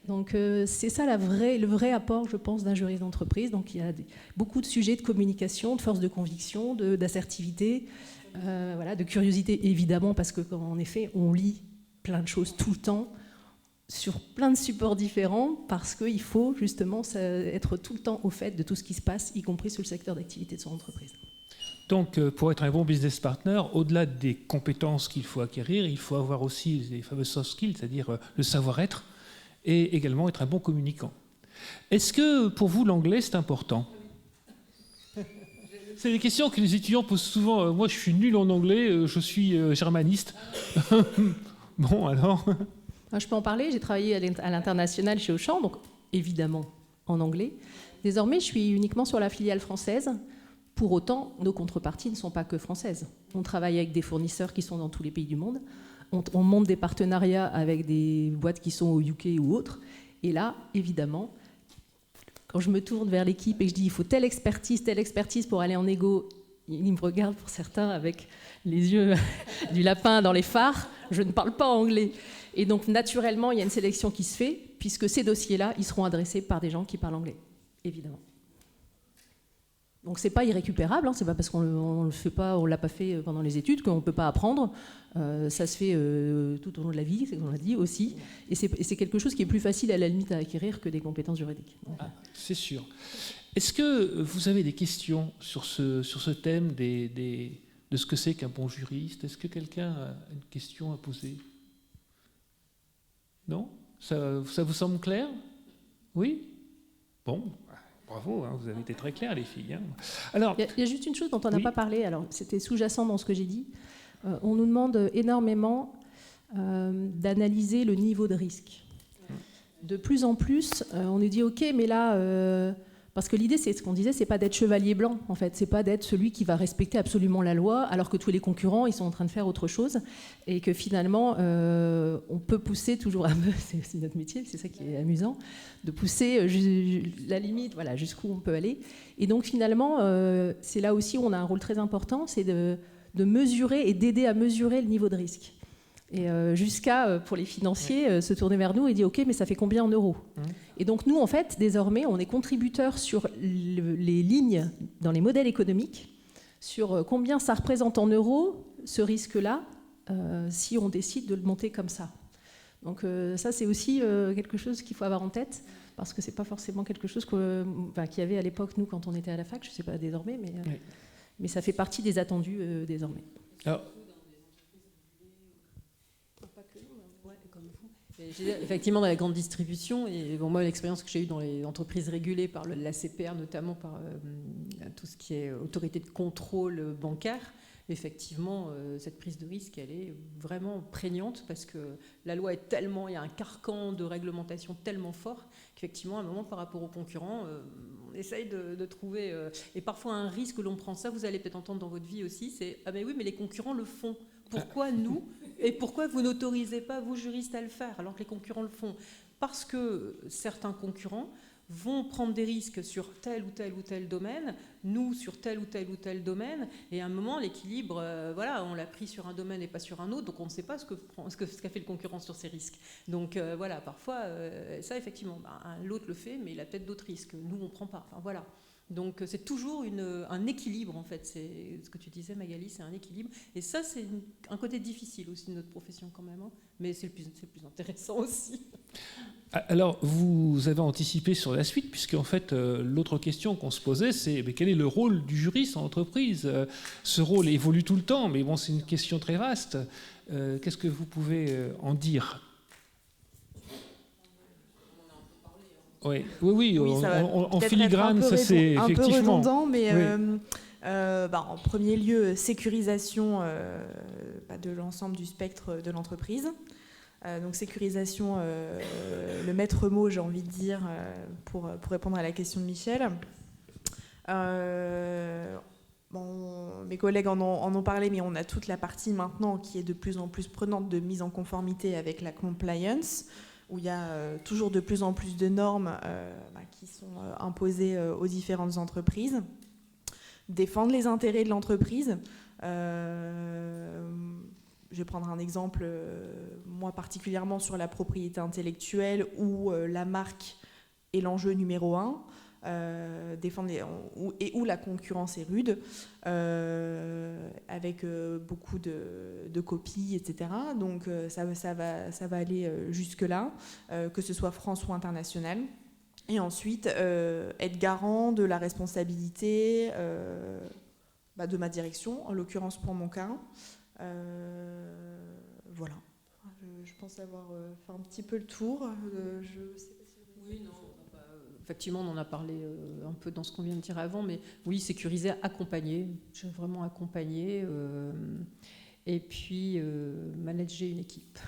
Donc c'est ça le vrai apport, je pense, d'un juriste d'entreprise. Donc il y a beaucoup de sujets de communication, de force de conviction, d'assertivité, voilà, de curiosité évidemment, parce qu'en effet, on lit plein de choses tout le temps, sur plein de supports différents, parce qu'il faut justement être tout le temps au fait de tout ce qui se passe, y compris sur le secteur d'activité de son entreprise. Donc, pour être un bon business partner, au-delà des compétences qu'il faut acquérir, il faut avoir aussi les fameux soft skills, c'est-à-dire le savoir-être, et également être un bon communicant. Est-ce que, pour vous, l'anglais, c'est important ? C'est des questions que les étudiants posent souvent. Moi, je suis nul en anglais, je suis germaniste. Bon, alors... Je peux en parler, j'ai travaillé à l'international chez Auchan, donc évidemment en anglais. Désormais, je suis uniquement sur la filiale française. Pour autant, nos contreparties ne sont pas que françaises. On travaille avec des fournisseurs qui sont dans tous les pays du monde. On monte des partenariats avec des boîtes qui sont au UK ou autres. Et là, évidemment, quand je me tourne vers l'équipe et que je dis il faut telle expertise pour aller en égo, ils me regardent pour certains avec les yeux du lapin dans les phares. Je ne parle pas anglais. Et donc, naturellement, il y a une sélection qui se fait, puisque ces dossiers-là, ils seront adressés par des gens qui parlent anglais, évidemment. Donc, c'est pas irrécupérable, c'est pas parce qu'on le fait pas, on l'a pas fait pendant les études qu'on peut pas apprendre. Ça se fait tout au long de la vie, c'est ce qu'on a dit aussi. Et c'est quelque chose qui est plus facile à la limite à acquérir que des compétences juridiques. C'est sûr. Est-ce que vous avez des questions sur ce thème de ce que c'est qu'un bon juriste ? Est-ce que quelqu'un a une question à poser ? Non ? Ça vous semble clair ? Oui ? Bon, bravo, vous avez été très clairs, les filles. Alors, il y a juste une chose dont on n'a pas parlé, alors c'était sous-jacent dans ce que j'ai dit. On nous demande énormément d'analyser le niveau de risque. De plus en plus, on nous dit « Ok, mais là, Parce que l'idée, c'est ce qu'on disait, c'est pas d'être chevalier blanc, en fait. C'est pas d'être celui qui va respecter absolument la loi, alors que tous les concurrents, ils sont en train de faire autre chose. Et que finalement, on peut pousser toujours un peu, c'est aussi notre métier, c'est ça qui est amusant, de pousser la limite, voilà, jusqu'où on peut aller. Et donc finalement, c'est là aussi où on a un rôle très important, c'est de mesurer et d'aider à mesurer le niveau de risque. Et jusqu'à, pour les financiers, se tourner vers nous et dire « Ok, mais ça fait combien en euros ?» Et donc nous, en fait, désormais, on est contributeurs sur les lignes dans les modèles économiques, sur combien ça représente en euros, ce risque-là, si on décide de le monter comme ça. Donc ça, c'est aussi quelque chose qu'il faut avoir en tête, parce que ce n'est pas forcément quelque chose qu'il y avait à l'époque, nous, quand on était à la fac, je ne sais pas désormais, mais ça fait partie des attendus désormais. Alors, effectivement, dans la grande distribution, et bon, moi, l'expérience que j'ai eue dans les entreprises régulées par l'ACPR, notamment par tout ce qui est autorité de contrôle bancaire, effectivement, cette prise de risque, elle est vraiment prégnante parce que la loi est tellement, il y a un carcan de réglementation tellement fort qu'effectivement, à un moment, par rapport aux concurrents, on essaye de trouver, et parfois un risque que l'on prend, ça vous allez peut-être entendre dans votre vie aussi, c'est « Ah mais oui, mais les concurrents le font, pourquoi nous ? Et pourquoi vous n'autorisez pas, vous juristes, à le faire alors que les concurrents le font ?» Parce que certains concurrents vont prendre des risques sur tel ou tel ou tel domaine, nous sur tel ou tel ou tel domaine, et à un moment l'équilibre, voilà, on l'a pris sur un domaine et pas sur un autre, donc on ne sait pas ce qu'a fait le concurrent sur ces risques. Donc voilà, parfois, ça effectivement, l'autre le fait, mais il a peut-être d'autres risques, nous on ne prend pas, enfin voilà. Donc c'est toujours un équilibre en fait, c'est ce que tu disais Magali, c'est un équilibre, et ça c'est un côté difficile aussi de notre profession quand même, hein, mais c'est le plus intéressant aussi. Alors, vous avez anticipé sur la suite, puisque en fait, l'autre question qu'on se posait, c'est quel est le rôle du juriste en entreprise ? Ce rôle évolue tout le temps, mais bon, c'est une question très vaste. Qu'est-ce que vous pouvez en dire ? Oui, en filigrane, ça c'est un effectivement... peu redondant, mais oui. En premier lieu, sécurisation de l'ensemble du spectre de l'entreprise. Donc sécurisation, le maître mot, j'ai envie de dire, pour répondre à la question de Michel. Mes collègues en ont parlé, mais on a toute la partie maintenant qui est de plus en plus prenante de mise en conformité avec la compliance, où il y a toujours de plus en plus de normes qui sont imposées aux différentes entreprises. Défendre les intérêts de l'entreprise. Je vais prendre un exemple, moi particulièrement sur la propriété intellectuelle, où la marque est l'enjeu numéro 1, où la concurrence est rude, avec beaucoup de copies, etc. Donc ça va aller jusque-là, que ce soit France ou international. Et ensuite, être garant de la responsabilité de ma direction, en l'occurrence pour mon cas. Voilà. Je pense avoir fait un petit peu le tour. Je sais pas si... Oui, non. Effectivement, on en a parlé un peu dans ce qu'on vient de dire avant, mais oui, sécuriser, accompagner. Je veux vraiment accompagner. Et puis, manager une équipe.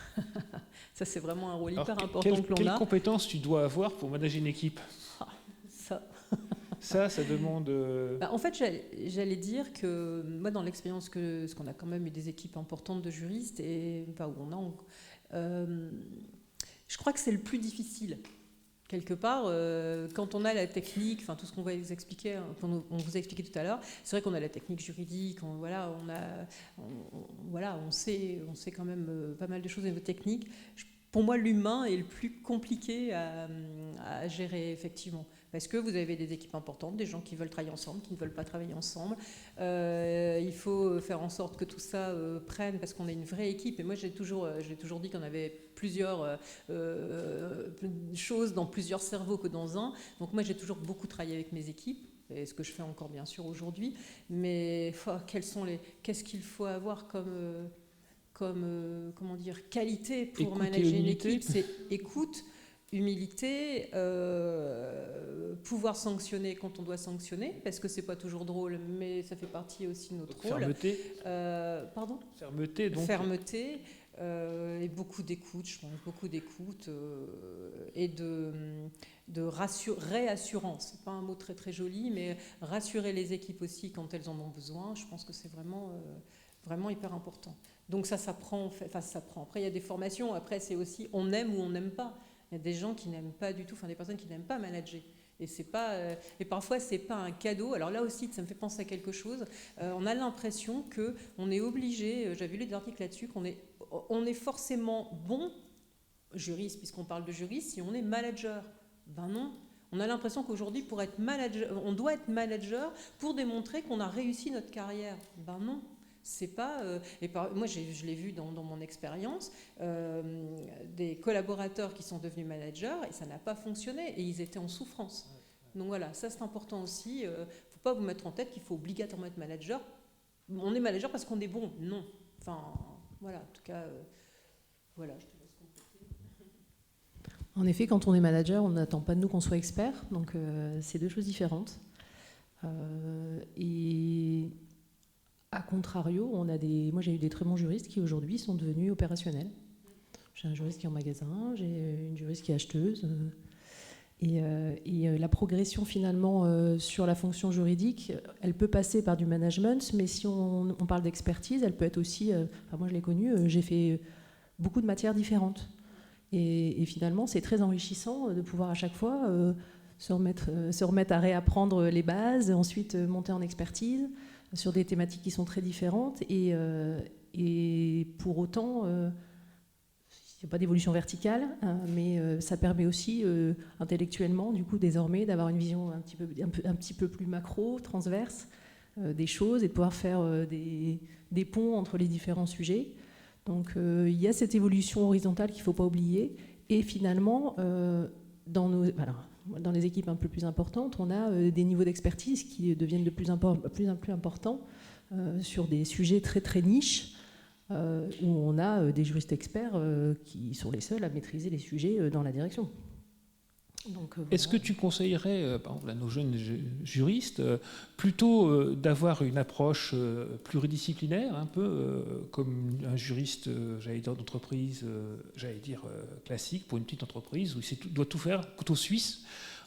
Ça, c'est vraiment un rôle hyper important que l'on a. Quelles compétences tu dois avoir pour manager une équipe ? Ça demande... En fait, j'allais dire que moi, dans l'expérience, parce qu'on a quand même eu des équipes importantes de juristes, je crois que c'est le plus difficile. Quelque part, quand on a la technique, enfin tout ce qu'on va vous expliquer, on vous a expliqué tout à l'heure, c'est vrai qu'on a la technique juridique, on sait quand même pas mal de choses au niveau technique. Pour moi, l'humain est le plus compliqué à gérer, effectivement. Parce que vous avez des équipes importantes, des gens qui veulent travailler ensemble, qui ne veulent pas travailler ensemble. Il faut faire en sorte que tout ça prenne, parce qu'on est une vraie équipe. Et moi, j'ai toujours dit qu'on avait plusieurs choses dans plusieurs cerveaux que dans un. Donc moi, j'ai toujours beaucoup travaillé avec mes équipes, et ce que je fais encore bien sûr aujourd'hui. Mais qu'est-ce qu'il faut avoir comme qualité pour manager une équipe ? C'est écoute, humilité, pouvoir sanctionner quand on doit sanctionner, parce que c'est pas toujours drôle, mais ça fait partie aussi de notre rôle. Fermeté. Pardon ? Fermeté, donc. Fermeté. et beaucoup d'écoute, je pense, beaucoup d'écoute et de réassurance. C'est pas un mot très très joli, mais rassurer les équipes aussi quand elles en ont besoin, je pense que c'est vraiment hyper important. Donc ça s'apprend, ça s'apprend. Après il y a des formations, après c'est aussi on aime ou on n'aime pas. Il y a des gens qui n'aiment pas du tout, enfin des personnes qui n'aiment pas manager. Et c'est pas, et parfois c'est pas un cadeau. Alors là aussi, ça me fait penser à quelque chose. On a l'impression que on est obligé. J'avais lu des articles là-dessus qu'on est forcément bon juriste, puisqu'on parle de juriste, si on est manager. Ben non. On a l'impression qu'aujourd'hui, pour être manager, on doit être manager pour démontrer qu'on a réussi notre carrière. Ben non. C'est pas, moi je l'ai vu dans mon expérience, des collaborateurs qui sont devenus managers et ça n'a pas fonctionné et ils étaient en souffrance. Donc voilà, ça c'est important aussi. Il ne faut pas vous mettre en tête qu'il faut obligatoirement être manager. On est manager parce qu'on est bon. Non. Enfin, voilà, en tout cas, voilà, je te laisse compléter. En effet, quand on est manager, on n'attend pas de nous qu'on soit expert, donc c'est deux choses différentes. Et a contrario, moi j'ai eu des très bons juristes qui aujourd'hui sont devenus opérationnels. J'ai un juriste qui est en magasin, j'ai une juriste qui est acheteuse. Et la progression finalement sur la fonction juridique, elle peut passer par du management, mais si on parle d'expertise, elle peut être aussi, moi je l'ai connue, j'ai fait beaucoup de matières différentes. Et finalement c'est très enrichissant de pouvoir à chaque fois se remettre à réapprendre les bases, ensuite monter en expertise sur des thématiques qui sont très différentes. Et pour autant... il n'y a pas d'évolution verticale, mais ça permet aussi intellectuellement, du coup, désormais, d'avoir une vision un petit peu plus macro, transverse des choses et de pouvoir faire des ponts entre les différents sujets. Donc, il y a cette évolution horizontale qu'il ne faut pas oublier. Et finalement, dans les équipes un peu plus importantes, on a des niveaux d'expertise qui deviennent de plus en plus importants sur des sujets très, très niches. Où on a des juristes experts qui sont les seuls à maîtriser les sujets dans la direction. Donc, est-ce que tu conseillerais, par exemple, à nos jeunes juristes, plutôt d'avoir une approche pluridisciplinaire, un peu comme un juriste, d'entreprise, classique, pour une petite entreprise, où il doit tout faire, couteau suisse,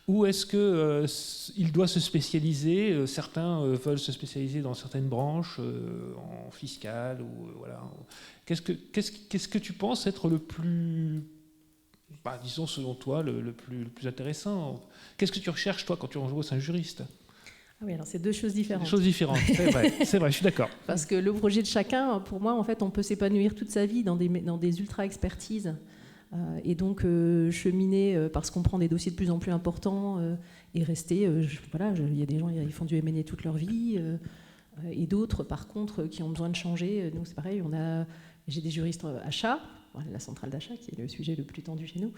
ou est-ce qu'il doit se spécialiser? Certains veulent se spécialiser dans certaines branches, en fiscal, ou voilà. Qu'est-ce que tu penses être le plus, disons selon toi, le plus intéressant? Qu'est-ce que tu recherches toi quand tu embauches un juriste? Ah oui, alors c'est deux choses différentes. Deux choses différentes, c'est vrai, je suis d'accord. Parce que le projet de chacun, pour moi, en fait, on peut s'épanouir toute sa vie dans des ultra-expertises. Et donc cheminer parce qu'on prend des dossiers de plus en plus importants et rester, il y a des gens ils font du M&A toute leur vie et d'autres par contre qui ont besoin de changer. Donc c'est pareil, j'ai des juristes achats, la centrale d'achat qui est le sujet le plus tendu chez nous,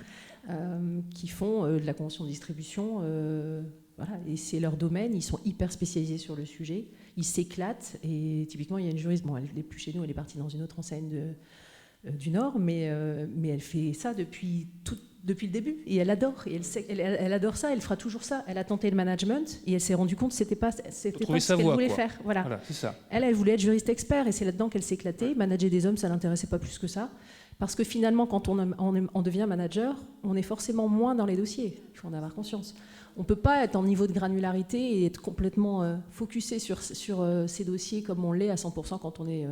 qui font de la convention de distribution, et c'est leur domaine, ils sont hyper spécialisés sur le sujet, ils s'éclatent et typiquement il y a une juriste, elle n'est plus chez nous, elle est partie dans une autre enseigne du Nord, mais elle fait ça depuis le début et elle adore. Et elle adore ça, elle fera toujours ça. Elle a tenté le management et elle s'est rendue compte que c'était pas ce qu'elle voulait faire. Voilà, c'est ça. Elle voulait être juriste expert et c'est là-dedans qu'elle s'est éclatée. Manager des hommes, ça l'intéressait pas plus que ça. Parce que finalement, quand on devient manager, on est forcément moins dans les dossiers. Il faut en avoir conscience. On ne peut pas être en niveau de granularité et être complètement focusé sur ces dossiers comme on l'est à 100% quand on est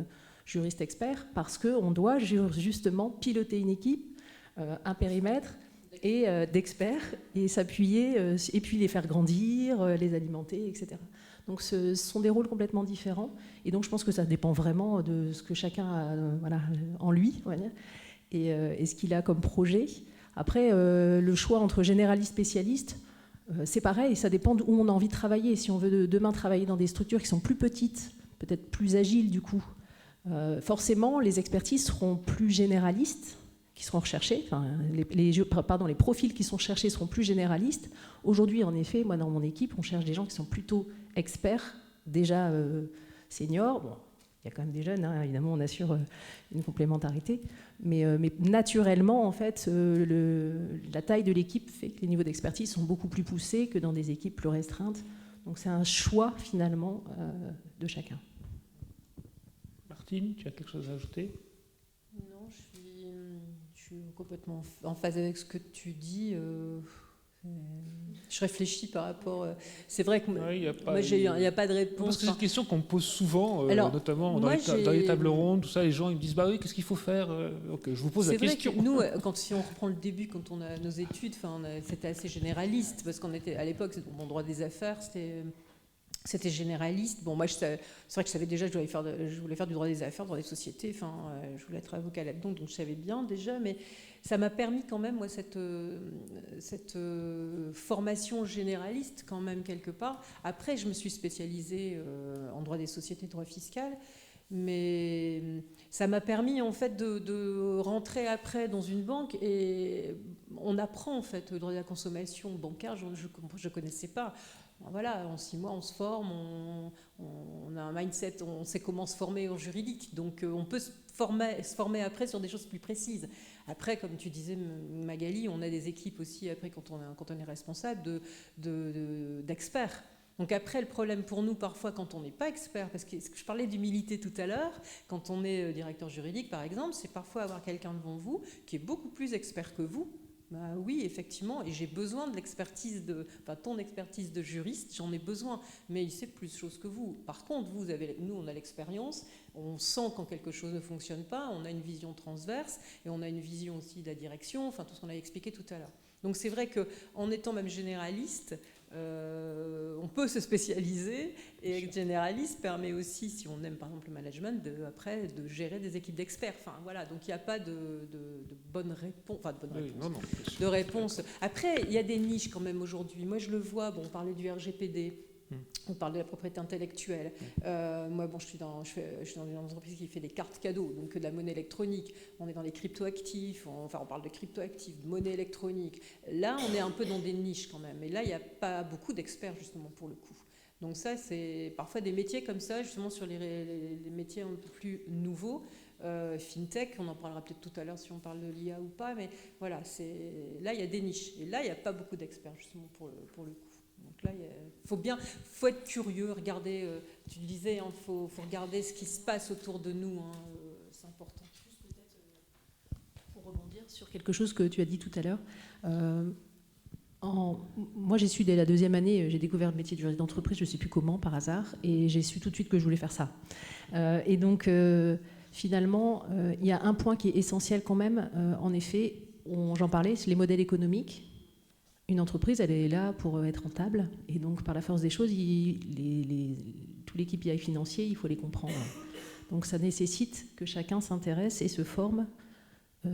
juriste expert, parce qu'on doit justement piloter une équipe, un périmètre et d'experts, et s'appuyer, et puis les faire grandir, les alimenter, etc. Donc ce sont des rôles complètement différents, et donc je pense que ça dépend vraiment de ce que chacun a en lui, on va dire, et ce qu'il a comme projet. Après, le choix entre généraliste et spécialiste, c'est pareil, ça dépend d'où on a envie de travailler. Si on veut demain travailler dans des structures qui sont plus petites, peut-être plus agiles du coup, forcément, les expertises seront plus généralistes, qui seront recherchées. Enfin, les profils qui sont recherchés seront plus généralistes. Aujourd'hui, en effet, moi, dans mon équipe, on cherche des gens qui sont plutôt experts, déjà seniors. Bon, il y a quand même des jeunes, hein, évidemment, on assure une complémentarité. Mais naturellement, en fait, la taille de l'équipe fait que les niveaux d'expertise sont beaucoup plus poussés que dans des équipes plus restreintes. Donc, c'est un choix, finalement, de chacun. Martine, tu as quelque chose à ajouter? Non, je suis suis complètement en phase avec ce que tu dis. Je réfléchis par rapport. C'est vrai que moi, il n'y a pas de réponse. Parce que c'est une question qu'on me pose souvent, Alors, notamment moi, dans les tables rondes, tout ça. Les gens ils me disent bah oui, qu'est-ce qu'il faut faire Donc, je vous pose la question. C'est vrai que nous, si on reprend le début, quand on a nos études, c'était assez généraliste parce qu'on était à l'époque, mon droit des affaires, c'était généraliste. Bon, moi, c'est vrai que je savais déjà que je voulais faire du droit des affaires, droit des sociétés. Je voulais être avocat là-dedans, donc je savais bien déjà. Mais ça m'a permis quand même, moi, cette formation généraliste, quand même, quelque part. Après, je me suis spécialisée en droit des sociétés, droit fiscal. Mais ça m'a permis, en fait, de rentrer après dans une banque. Et on apprend, en fait, le droit de la consommation bancaire. Je ne connaissais pas. Voilà, en 6 mois, on se forme, on a un mindset, on sait comment se former en juridique. Donc, on peut se former après sur des choses plus précises. Après, comme tu disais, Magali, on a des équipes aussi, après, quand on est responsable, d'experts. Donc après, le problème pour nous, parfois, quand on n'est pas expert, parce que je parlais d'humilité tout à l'heure, quand on est directeur juridique, par exemple, c'est parfois avoir quelqu'un devant vous qui est beaucoup plus expert que vous. Bah oui, effectivement, et j'ai besoin de l'expertise ton expertise de juriste, j'en ai besoin, mais il sait plus de choses que vous. Par contre, nous, on a l'expérience, on sent quand quelque chose ne fonctionne pas, on a une vision transverse, et on a une vision aussi de la direction, tout ce qu'on a expliqué tout à l'heure. Donc c'est vrai qu'en étant même généraliste, on peut se spécialiser, et être généraliste permet aussi, si on aime par exemple le management, de gérer des équipes d'experts. Voilà, donc il n'y a pas de bonne réponse, de réponse. Après, il y a des niches quand même aujourd'hui. Moi, je le vois. Bon, on parlait du RGPD. On parle de la propriété intellectuelle. Moi, je suis dans une entreprise qui fait des cartes cadeaux, donc de la monnaie électronique. On est dans les cryptoactifs. On parle de cryptoactifs, de monnaie électronique. Là, on est un peu dans des niches quand même. Et là, il n'y a pas beaucoup d'experts justement pour le coup. Donc ça, c'est parfois des métiers comme ça, justement sur les métiers un peu plus nouveaux. FinTech, on en parlera peut-être tout à l'heure si on parle de l'IA ou pas, mais voilà, là, il y a des niches. Et là, il n'y a pas beaucoup d'experts justement pour le coup. Donc là, faut être curieux, regarder, tu le disais, faut regarder ce qui se passe autour de nous, c'est important. Juste peut-être pour rebondir sur quelque chose que tu as dit tout à l'heure. Moi, j'ai su dès la 2e année, j'ai découvert le métier de juriste d'entreprise, je ne sais plus comment, par hasard, et j'ai su tout de suite que je voulais faire ça. Et donc, finalement, il y a un point qui est essentiel quand même, en effet, j'en parlais, c'est les modèles économiques. Une entreprise, elle est là pour être rentable, et donc par la force des choses, tous les KPI financiers, il faut les comprendre. Donc ça nécessite que chacun s'intéresse et se forme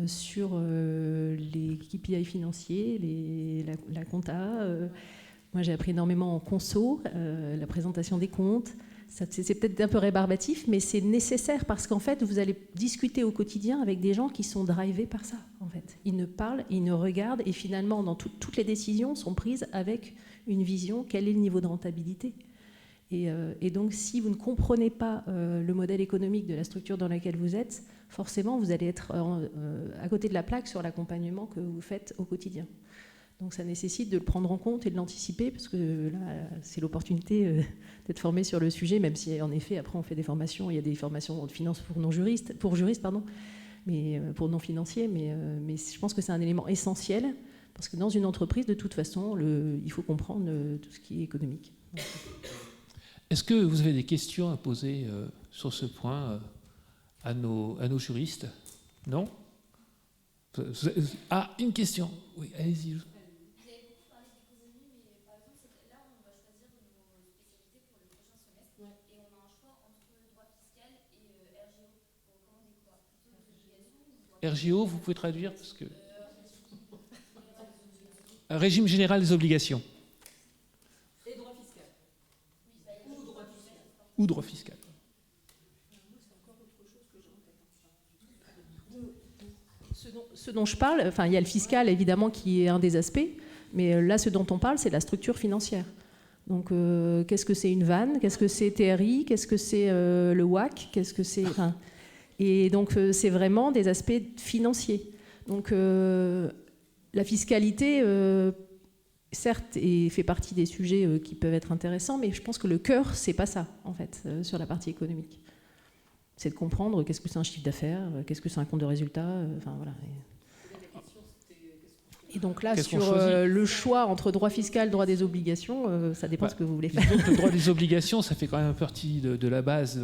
sur les KPI financiers, la compta. Moi, j'ai appris énormément en conso, la présentation des comptes. C'est peut-être un peu rébarbatif, mais c'est nécessaire parce qu'en fait, vous allez discuter au quotidien avec des gens qui sont drivés par ça. En fait, ils ne parlent, ils ne regardent, et finalement, toutes les décisions sont prises avec une vision. Quel est le niveau de rentabilité ? Et donc, si vous ne comprenez pas le modèle économique de la structure dans laquelle vous êtes, forcément, vous allez être à côté de la plaque sur l'accompagnement que vous faites au quotidien. Donc ça nécessite de le prendre en compte et de l'anticiper, parce que là, c'est l'opportunité d'être formé sur le sujet, même si en effet, après, on fait des formations, il y a des formations de finance pour juristes, mais pour non-financiers, mais je pense que c'est un élément essentiel, parce que dans une entreprise, de toute façon, il faut comprendre tout ce qui est économique. Est-ce que vous avez des questions à poser sur ce point à nos juristes ? Non ? Ah, une question. Oui, allez-y. Vous avez beaucoup parlé d'économie, mais par exemple, là, on va choisir nos spécialités pour le prochain semestre, et on a un choix entre droit fiscal et RGO. Vous recommandez quoi ? Plutôt des obligations ou droit fiscal ? RGO, vous pouvez traduire parce que... Régime général des obligations. Et droit fiscal. Ou droit fiscal. Ce dont je parle, il y a le fiscal évidemment qui est un des aspects, mais là ce dont on parle c'est la structure financière. Donc qu'est-ce que c'est une vanne, qu'est-ce que c'est TRI, qu'est-ce que c'est le WACC, qu'est-ce que c'est... Et donc c'est vraiment des aspects financiers. Donc la fiscalité, certes, fait partie des sujets qui peuvent être intéressants, mais je pense que le cœur c'est pas ça en fait, sur la partie économique. C'est de comprendre qu'est-ce que c'est un chiffre d'affaires, qu'est-ce que c'est un compte de résultat, voilà. Et donc là, Qu'est-ce qu'on sur choisit le choix entre droit fiscal, droit des obligations, ça dépend de ce que vous voulez faire. Disons que le droit des obligations, ça fait quand même partie de la base.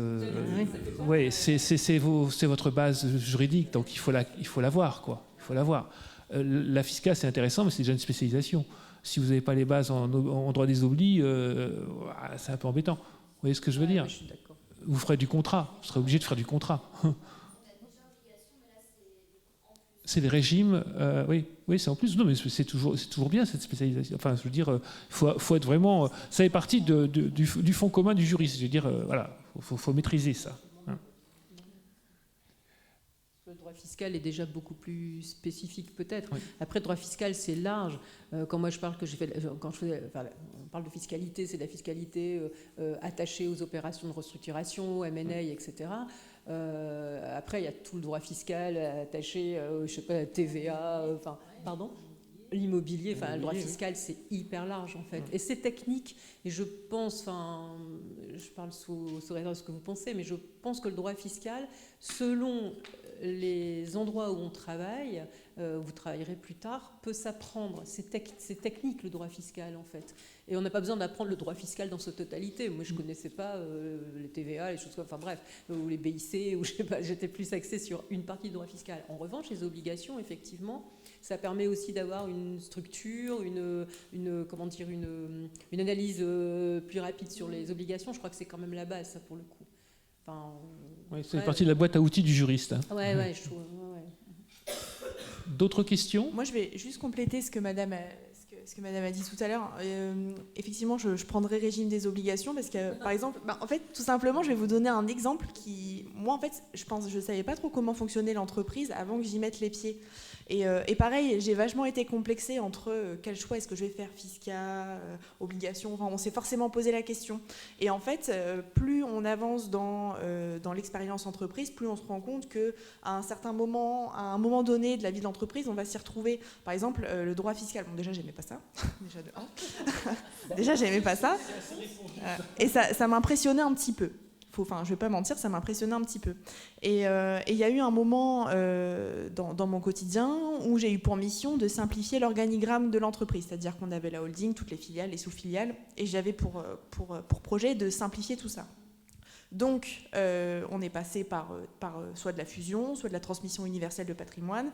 Oui, c'est votre base juridique, donc il faut la voir, quoi. Il faut la voir. La fiscale, c'est intéressant, mais c'est déjà une spécialisation. Si vous n'avez pas les bases en droit des oblis, c'est un peu embêtant. Vous voyez ce que je veux dire? Je suis d'accord. Vous ferez du contrat. Vous serez obligé de faire du contrat. C'est les régimes, oui, c'est en plus. Non, mais c'est toujours bien cette spécialisation. Enfin, je veux dire, faut être vraiment. Ça fait partie du fond commun du juriste. Je veux dire, voilà, faut maîtriser ça. Hein. Le droit fiscal est déjà beaucoup plus spécifique, peut-être. Oui. Après, le droit fiscal, c'est large. Quand moi je parle on parle de fiscalité, c'est de la fiscalité attachée aux opérations de restructuration, M&A, etc. Après, il y a tout le droit fiscal attaché, je sais pas, TVA, pardon, l'immobilier. Enfin, le droit fiscal, c'est hyper large en fait, et c'est technique. Et je pense, je parle sous réserve de ce que vous pensez, mais je pense que le droit fiscal, selon les endroits où on travaille, vous travaillerez plus tard, peut s'apprendre. C'est technique le droit fiscal en fait. Et on n'a pas besoin d'apprendre le droit fiscal dans sa totalité. Moi, je ne connaissais pas les TVA, les choses comme, enfin bref, ou les BIC, ou je sais pas, j'étais plus axée sur une partie du droit fiscal. En revanche, les obligations, effectivement, ça permet aussi d'avoir une structure, une analyse plus rapide sur les obligations. Je crois que c'est quand même la base, ça, pour le coup. Enfin, Oui, c'est partie de la boîte à outils du juriste. Hein. Ouais, je trouve. Ouais. D'autres questions? Moi, je vais juste compléter ce que Madame a dit tout à l'heure. Effectivement, je prendrai régime des obligations parce que, par exemple, en fait, tout simplement, je vais vous donner un exemple qui, moi, en fait, je savais pas trop comment fonctionnait l'entreprise avant que j'y mette les pieds. Et pareil, j'ai vachement été complexée entre quel choix est-ce que je vais faire, fiscal, obligation. Enfin, on s'est forcément posé la question. Et en fait, plus on avance dans l'expérience entreprise, plus on se rend compte qu'à un certain moment, à un moment donné de la vie de l'entreprise, on va s'y retrouver. Par exemple, le droit fiscal. Bon, déjà, j'aimais pas ça. Déjà, de un. Déjà, j'aimais pas ça. Et ça m'impressionnait un petit peu. Je vais pas mentir, ça m'impressionnait un petit peu. Et il y a eu un moment dans mon quotidien où j'ai eu pour mission de simplifier l'organigramme de l'entreprise, c'est-à-dire qu'on avait la holding, toutes les filiales, les sous-filiales, et j'avais pour projet de simplifier tout ça. Donc, on est passé par soit de la fusion, soit de la transmission universelle de patrimoine,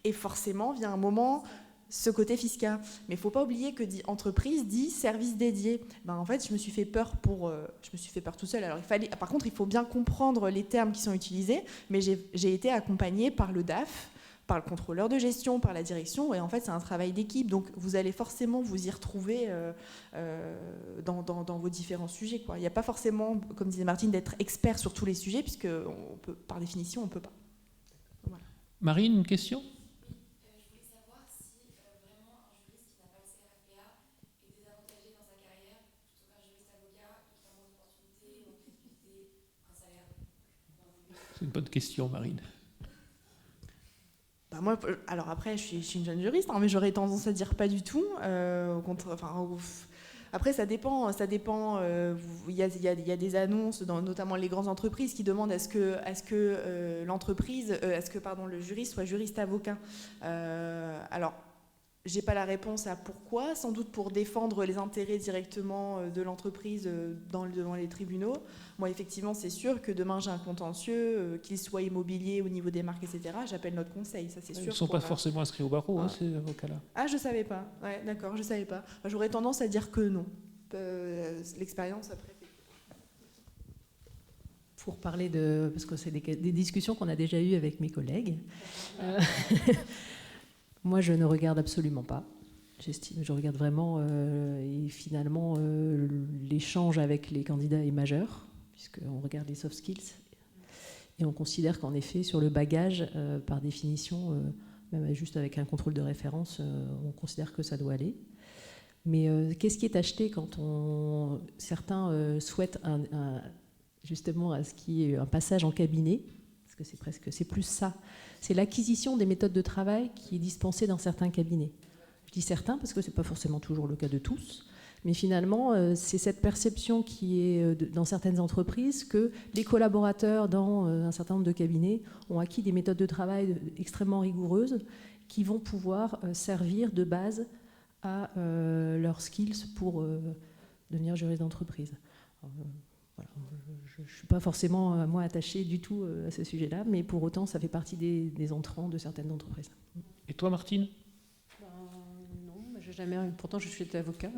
et forcément vient un moment ce côté fiscal. Mais il ne faut pas oublier que dit entreprise dit service dédié. En fait, je me suis fait peur tout seul. Alors, par contre, il faut bien comprendre les termes qui sont utilisés, mais j'ai été accompagnée par le DAF, par le contrôleur de gestion, par la direction, et en fait, c'est un travail d'équipe. Donc, vous allez forcément vous y retrouver dans vos différents sujets, quoi. Il n'y a pas forcément, comme disait Martine, d'être expert sur tous les sujets, puisque par définition, on ne peut pas. Voilà. Marine, une question? C'est une bonne question, Marine. Moi, alors après, je suis une jeune juriste, mais j'aurais tendance à dire pas du tout. Après, ça dépend. Il y a des annonces, notamment les grandes entreprises, qui demandent à ce que le juriste soit juriste avocat. Alors, j'ai pas la réponse à pourquoi. Sans doute pour défendre les intérêts directement de l'entreprise devant les tribunaux. Moi, effectivement, c'est sûr que demain j'ai un contentieux, qu'il soit immobilier au niveau des marques, etc. J'appelle notre conseil, ça c'est sûr. Ils ne sont pas forcément inscrits au barreau, ces avocats-là. Ah, je savais pas. Ouais, d'accord, je savais pas. J'aurais tendance à dire que non. L'expérience après. Pour parler parce que c'est des discussions qu'on a déjà eues avec mes collègues. Moi, je ne regarde absolument pas. Je regarde vraiment, et finalement, l'échange avec les candidats est majeur, puisqu'on regarde les soft skills. Et on considère qu'en effet, sur le bagage, par définition, même juste avec un contrôle de référence, on considère que ça doit aller. Mais qu'est-ce qui est acheté quand certains souhaitent justement à ce qui est un passage en cabinet? Parce que c'est plus ça. C'est l'acquisition des méthodes de travail qui est dispensée dans certains cabinets. Je dis certains parce que ce n'est pas forcément toujours le cas de tous, mais finalement, c'est cette perception qui est dans certaines entreprises que les collaborateurs dans un certain nombre de cabinets ont acquis des méthodes de travail extrêmement rigoureuses qui vont pouvoir servir de base à leurs skills pour devenir juriste d'entreprise. Voilà. Je ne suis pas forcément, moi, attachée du tout à ce sujet-là, mais pour autant, ça fait partie des entrants de certaines entreprises. Et toi, Martine ? Non, j'ai jamais. Pourtant, je suis été avocat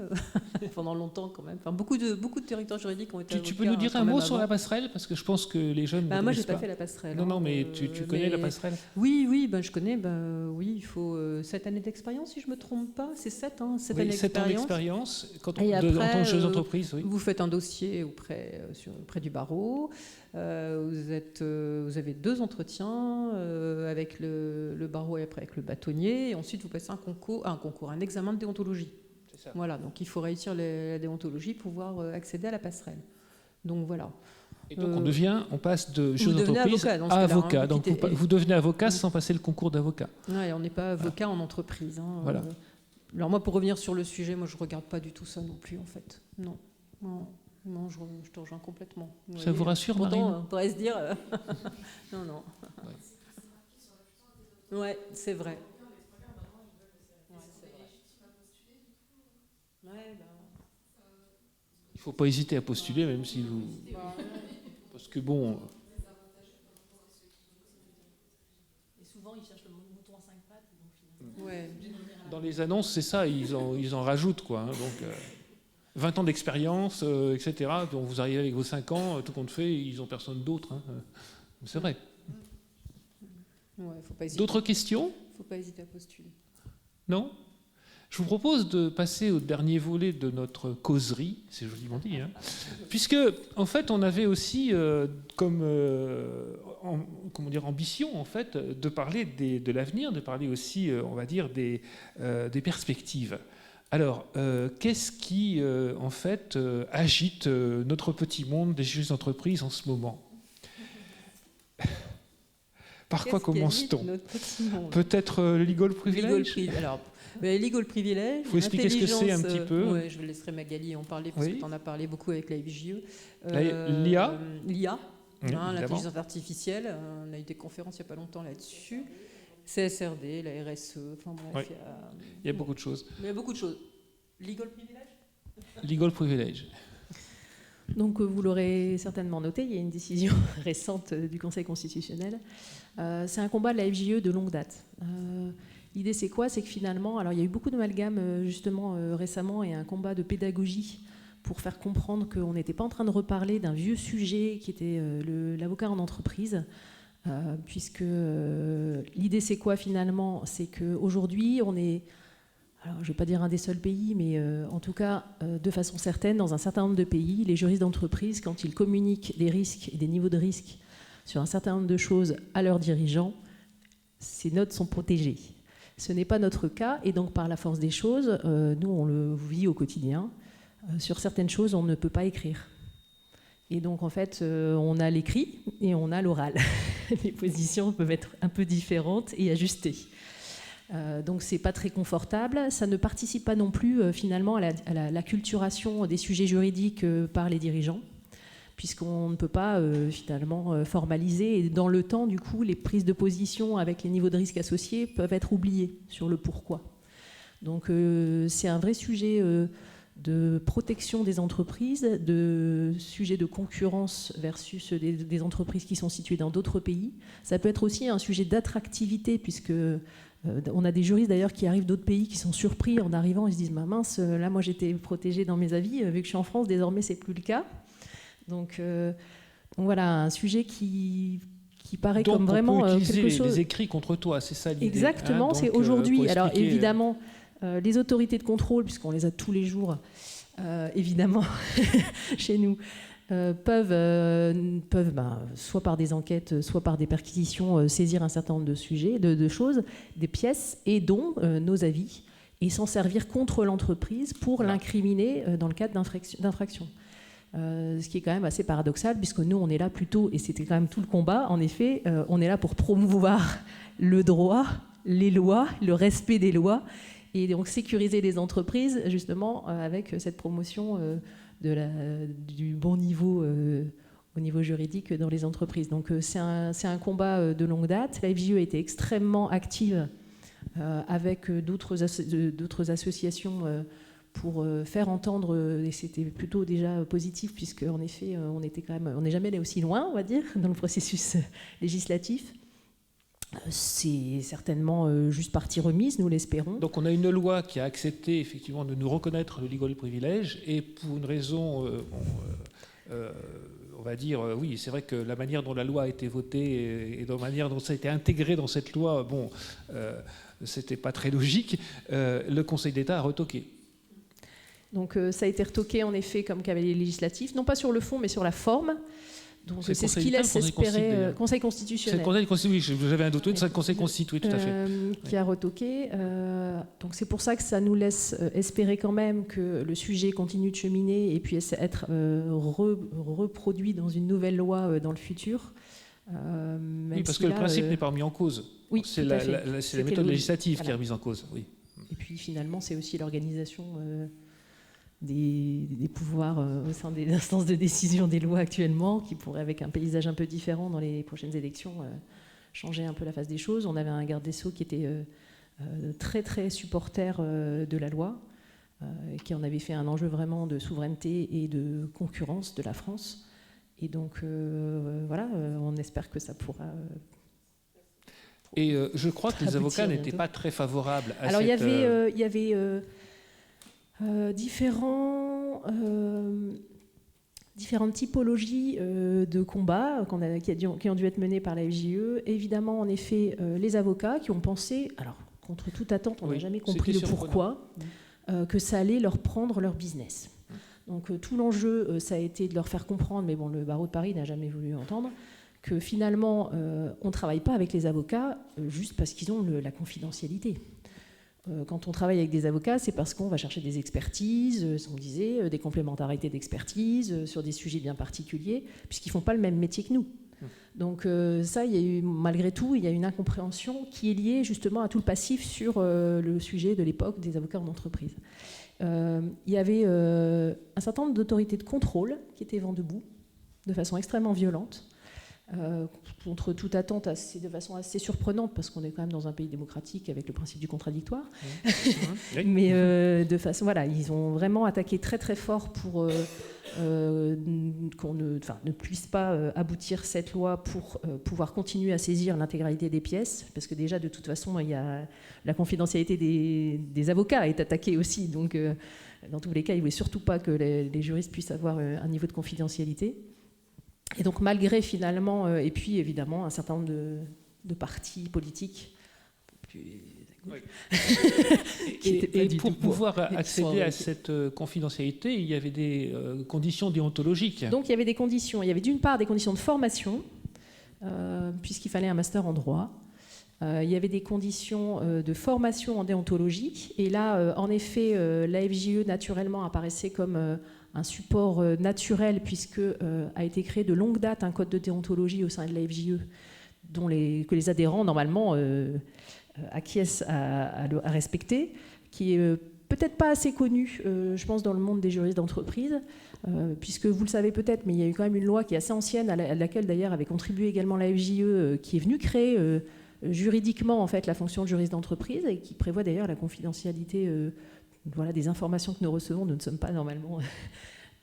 pendant longtemps quand même. Enfin, beaucoup de directeurs juridiques ont été avocats. Tu peux nous dire un mot sur la passerelle, parce que je pense que les jeunes. Moi, j'ai pas fait la passerelle. Non, mais tu connais la passerelle ? Oui, je connais. Oui, il faut 7 années d'expérience, si je me trompe pas. C'est 7 ans, 7 années 7 ans d'expérience. d'expérience Et après, en tant que juriste d'entreprise. Oui. Vous faites un dossier auprès du barreau. Vous avez 2 entretiens avec le barreau et après avec le bâtonnier. Et ensuite, vous passez un examen de déontologie. C'est ça. Voilà, donc il faut réussir la déontologie pour pouvoir accéder à la passerelle. Donc voilà. Et donc on passe de juriste d'entreprise à avocat. avocat. Donc vous devenez avocat sans passer le concours d'avocat. Ouais, on n'est pas avocat en entreprise. Voilà. Alors moi, pour revenir sur le sujet, moi je regarde pas du tout ça non plus en fait. Non, je te rejoins complètement. Ça vous rassure, pourtant, Marine ? on pourrait se dire... non. Ouais, c'est vrai. Il ne faut pas hésiter à postuler, même si vous... Parce que bon... Et souvent, ils cherchent le mouton à 5 pattes. Ouais. Dans les annonces, c'est ça, ils en rajoutent, quoi. Donc, 20 ans d'expérience, etc. Donc vous arrivez avec vos 5 ans, tout compte fait, ils n'ont personne d'autre. Hein. C'est vrai. Ouais, faut pas hésiter. D'autres questions ? Faut pas hésiter à postuler. Non ? Je vous propose de passer au dernier volet de notre causerie, c'est joliment dit, hein, puisque en fait on avait aussi ambition en fait de parler de l'avenir, de parler aussi on va dire des perspectives. Alors qu'est-ce qui en fait agite notre petit monde des juristes d'entreprise en ce moment ? Par quoi commence-t-on ? Peut-être le legal privilege ? Alors, legal privilege. Il faut expliquer ce que c'est un petit peu. Ouais, je laisserai Magali en parler parce que tu en as parlé beaucoup avec la FJE. L'IA, l'intelligence artificielle. On a eu des conférences il n'y a pas longtemps là-dessus. CSRD, la RSE. Enfin bref, il y a beaucoup de choses. Il y a beaucoup de choses. Legal privilege ? Legal privilege. Donc vous l'aurez certainement noté, il y a une décision récente du Conseil constitutionnel. C'est un combat de la FJE de longue date. L'idée c'est quoi ? C'est que finalement, alors il y a eu beaucoup d'amalgames justement récemment et un combat de pédagogie pour faire comprendre qu'on n'était pas en train de reparler d'un vieux sujet qui était l'avocat en entreprise. Puisque l'idée c'est quoi finalement ? C'est qu'aujourd'hui on est... Alors, je ne vais pas dire un des seuls pays, mais en tout cas, de façon certaine, dans un certain nombre de pays, les juristes d'entreprise, quand ils communiquent des risques et des niveaux de risque sur un certain nombre de choses à leurs dirigeants, ces notes sont protégées. Ce n'est pas notre cas, et donc par la force des choses, nous, on le vit au quotidien. Sur certaines choses, on ne peut pas écrire. Et donc, en fait, on a l'écrit et on a l'oral. Les positions peuvent être un peu différentes et ajustées. Donc c'est pas très confortable, ça ne participe pas non plus finalement à l'acculturation des sujets juridiques par les dirigeants, puisqu'on ne peut pas finalement formaliser, et dans le temps du coup les prises de position avec les niveaux de risque associés peuvent être oubliées sur le pourquoi. Donc c'est un vrai sujet de protection des entreprises, de sujet de concurrence versus des entreprises qui sont situées dans d'autres pays. Ça peut être aussi un sujet d'attractivité, puisque on a des juristes d'ailleurs qui arrivent d'autres pays qui sont surpris en arrivant, ils se disent mince, là moi j'étais protégée dans mes avis, vu que je suis en France, désormais c'est plus le cas. Donc voilà, un sujet qui paraît donc, comme vraiment quelque chose. Les écrits contre toi, c'est ça l'idée. Exactement, c'est aujourd'hui. Alors évidemment, les autorités de contrôle, puisqu'on les a tous les jours, évidemment, chez nous, peuvent soit par des enquêtes, soit par des perquisitions, saisir un certain nombre de sujets, de choses, des pièces, et dont nos avis, et s'en servir contre l'entreprise pour l'incriminer dans le cadre d'infraction. Ce qui est quand même assez paradoxal, puisque nous, on est là plutôt, et c'était quand même tout le combat, en effet, on est là pour promouvoir le droit, les lois, le respect des lois, et donc sécuriser les entreprises, justement, avec cette promotion du bon niveau au niveau juridique dans les entreprises. Donc c'est un combat de longue date. La FJE a été extrêmement active avec d'autres associations pour faire entendre, et c'était plutôt déjà positif, puisque en effet, on n'est jamais allé aussi loin, on va dire, dans le processus législatif. C'est certainement juste partie remise, nous l'espérons. Donc on a une loi qui a accepté effectivement de nous reconnaître le legal privilege, et pour une raison, on va dire, oui, c'est vrai que la manière dont la loi a été votée et la manière dont ça a été intégré dans cette loi, bon, c'était pas très logique. Le Conseil d'État a retoqué. Donc ça a été retoqué en effet comme cavalier législatif, non pas sur le fond mais sur la forme. Donc c'est ce qui laisse espérer Conseil constitutionnel. C'est le Conseil constitutionnel, oui, j'avais un doute, c'est le Conseil constitutionnel, tout à fait. Qui a retoqué. Donc c'est pour ça que ça nous laisse espérer quand même que le sujet continue de cheminer et puis être reproduit dans une nouvelle loi dans le futur. Oui, parce que le principe n'est pas remis en cause. Oui, c'est la méthode législative qui est remise en cause. Oui. Et puis finalement, c'est aussi l'organisation des pouvoirs au sein des instances de décision des lois actuellement, qui pourraient, avec un paysage un peu différent dans les prochaines élections, changer un peu la face des choses. On avait un garde des Sceaux qui était très très supporter de la loi, qui en avait fait un enjeu vraiment de souveraineté et de concurrence de la France. Et donc voilà, on espère que ça pourra... Et je crois que les avocats n'étaient pas très favorables à Alors, cette... il y avait différentes typologies de combats qui ont dû être menés par la FJE. Évidemment, en effet, les avocats qui ont pensé, alors contre toute attente, on n'a jamais compris le pourquoi, que ça allait leur prendre leur business. Donc tout l'enjeu, ça a été de leur faire comprendre, mais bon, le barreau de Paris n'a jamais voulu entendre, que finalement, on ne travaille pas avec les avocats juste parce qu'ils ont la confidentialité. Quand on travaille avec des avocats, c'est parce qu'on va chercher des expertises, on disait, des complémentarités d'expertise sur des sujets bien particuliers, puisqu'ils ne font pas le même métier que nous. Donc ça, il y a eu, malgré tout, il y a une incompréhension qui est liée justement à tout le passif sur le sujet de l'époque des avocats en entreprise. Il y avait un certain nombre d'autorités de contrôle qui étaient vent debout, de façon extrêmement violente, contre toute attente, de façon assez surprenante, parce qu'on est quand même dans un pays démocratique avec le principe du contradictoire. Mais de façon, voilà, ils ont vraiment attaqué très très fort pour qu'on ne puisse pas aboutir cette loi pour pouvoir continuer à saisir l'intégralité des pièces, parce que déjà de toute façon, il y a la confidentialité des avocats est attaquée aussi, donc dans tous les cas, il ne voulait surtout pas que les juristes puissent avoir un niveau de confidentialité. Et donc malgré finalement, et puis évidemment un certain nombre de partis politiques, et pour pouvoir accéder à cette confidentialité, il y avait des conditions déontologiques. Donc il y avait des conditions. Il y avait d'une part des conditions de formation, puisqu'il fallait un master en droit. Il y avait des conditions de formation en déontologie. Et là, en effet, la FJE naturellement apparaissait comme un support naturel, puisque a été créé de longue date un code de déontologie au sein de la FJE, que les adhérents normalement acquiescent à respecter, qui est peut-être pas assez connu, je pense, dans le monde des juristes d'entreprise, puisque vous le savez peut-être, mais il y a eu quand même une loi qui est assez ancienne, à laquelle d'ailleurs avait contribué également la FJE, qui est venue créer juridiquement en fait la fonction de juriste d'entreprise, et qui prévoit d'ailleurs la confidentialité des informations que nous recevons. Nous ne sommes pas normalement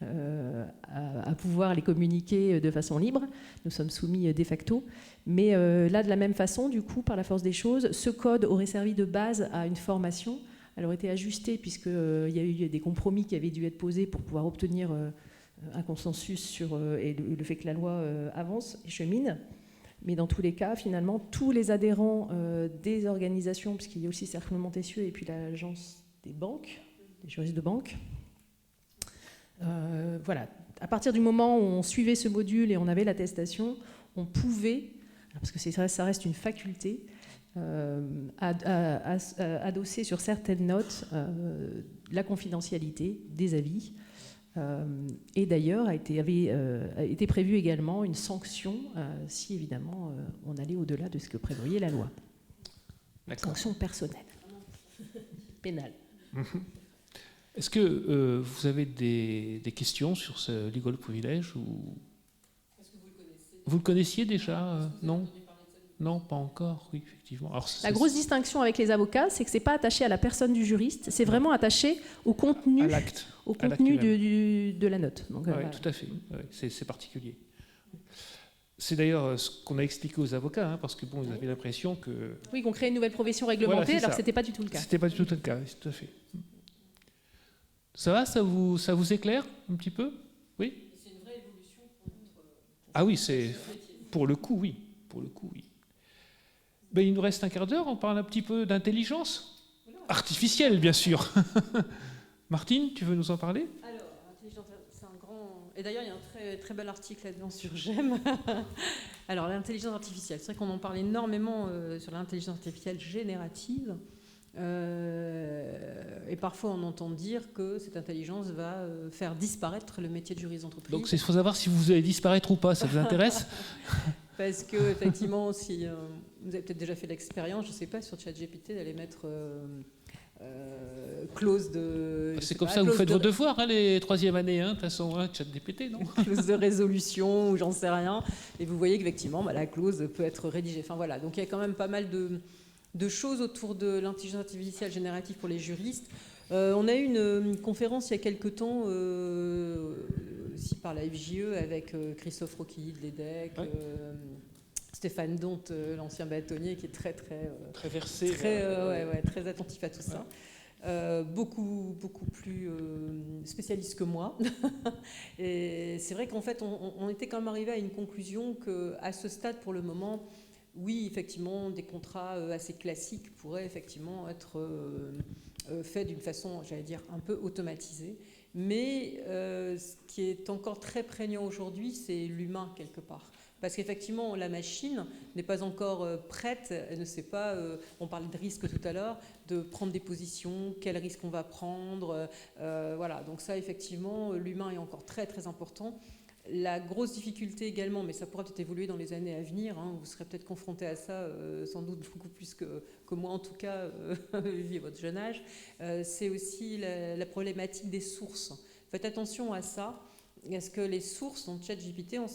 à pouvoir les communiquer de façon libre, nous sommes soumis de facto, mais là de la même façon, du coup, par la force des choses, ce code aurait servi de base à une formation. Elle aurait été ajustée puisqu'il y a eu des compromis qui avaient dû être posés pour pouvoir obtenir un consensus sur et le fait que la loi avance et chemine. Mais dans tous les cas, finalement, tous les adhérents des organisations, puisqu'il y a aussi Cercle Montessieux et puis l'agence des banques, des juristes de banque, voilà. À partir du moment où on suivait ce module et on avait l'attestation, on pouvait, parce que ça reste une faculté, adosser sur certaines notes la confidentialité des avis. Et d'ailleurs, a été prévue également une sanction si évidemment on allait au-delà de ce que prévoyait la loi. Sanction personnelle, pénale. Est-ce que vous avez des questions sur ce legal privilege ou... Vous le connaissiez déjà Non ? Non, pas encore, oui, effectivement. Alors, La grosse distinction avec les avocats, c'est que c'est pas attaché à la personne du juriste, c'est vraiment attaché au contenu, à l'acte. de la note. Donc, Oui, voilà. tout à fait. Ouais, c'est particulier. C'est d'ailleurs ce qu'on a expliqué aux avocats, hein, parce que bon, ils avaient l'impression que Oui, qu'on crée une nouvelle profession réglementée, Voilà, c'est alors que ça. c'était pas du tout le cas. c'était pas du tout le cas. Oui, tout à fait. Ça va, ça vous éclaire un petit peu? Oui. C'est une vraie évolution pour notre Ah oui, c'est pour le coup, oui. Pour le coup, oui. Ben, il nous reste un quart d'heure. On parle un petit peu d'intelligence artificielle, bien sûr. Martine, tu veux nous en parler? Alors, l'intelligence, c'est un grand... Et d'ailleurs, il y a un très, très bel article là-dedans sur GEM. Alors, l'intelligence artificielle, c'est vrai qu'on en parle énormément sur l'intelligence artificielle générative. Et parfois, on entend dire que cette intelligence va faire disparaître le métier de juriste d'entreprise. Donc, il faut savoir si vous allez disparaître ou pas. Ça vous intéresse? Parce que, effectivement, si vous avez peut-être déjà fait l'expérience, je ne sais pas, sur ChatGPT, d'aller mettre clause de... C'est comme ça que vous faites vos devoirs, hein, les troisième années, hein, de toute façon, hein, ChatGPT, non? Clause de résolution ou j'en sais rien. Et vous voyez qu'effectivement, la clause peut être rédigée. Enfin voilà, donc il y a quand même pas mal de choses autour de l'intelligence artificielle générative pour les juristes. On a eu une conférence il y a quelques temps aussi par la FJE avec Christophe Roquilly de l'EDEC, Ouais. Stéphane Donte, l'ancien bâtonnier, qui est très versé. très attentif à tout ça. Beaucoup plus spécialiste que moi. Et c'est vrai qu'en fait, on était quand même arrivé à une conclusion qu'à ce stade, pour le moment, oui, effectivement, des contrats assez classiques pourraient effectivement être faits d'une façon, j'allais dire, un peu automatisée. Mais ce qui est encore très prégnant aujourd'hui, c'est l'humain, quelque part. Parce qu'effectivement, la machine n'est pas encore prête, elle ne sait pas, on parlait de risque tout à l'heure, de prendre des positions, quel risque on va prendre. Voilà, donc ça, effectivement, l'humain est encore très, très important. La grosse difficulté également, mais ça pourra peut-être évoluer dans les années à venir, hein, vous serez peut-être confronté à ça, sans doute beaucoup plus que moi en tout cas, vu votre jeune âge, c'est aussi la problématique des sources. Faites attention à ça. Est-ce que les sources dans ChatGPT, on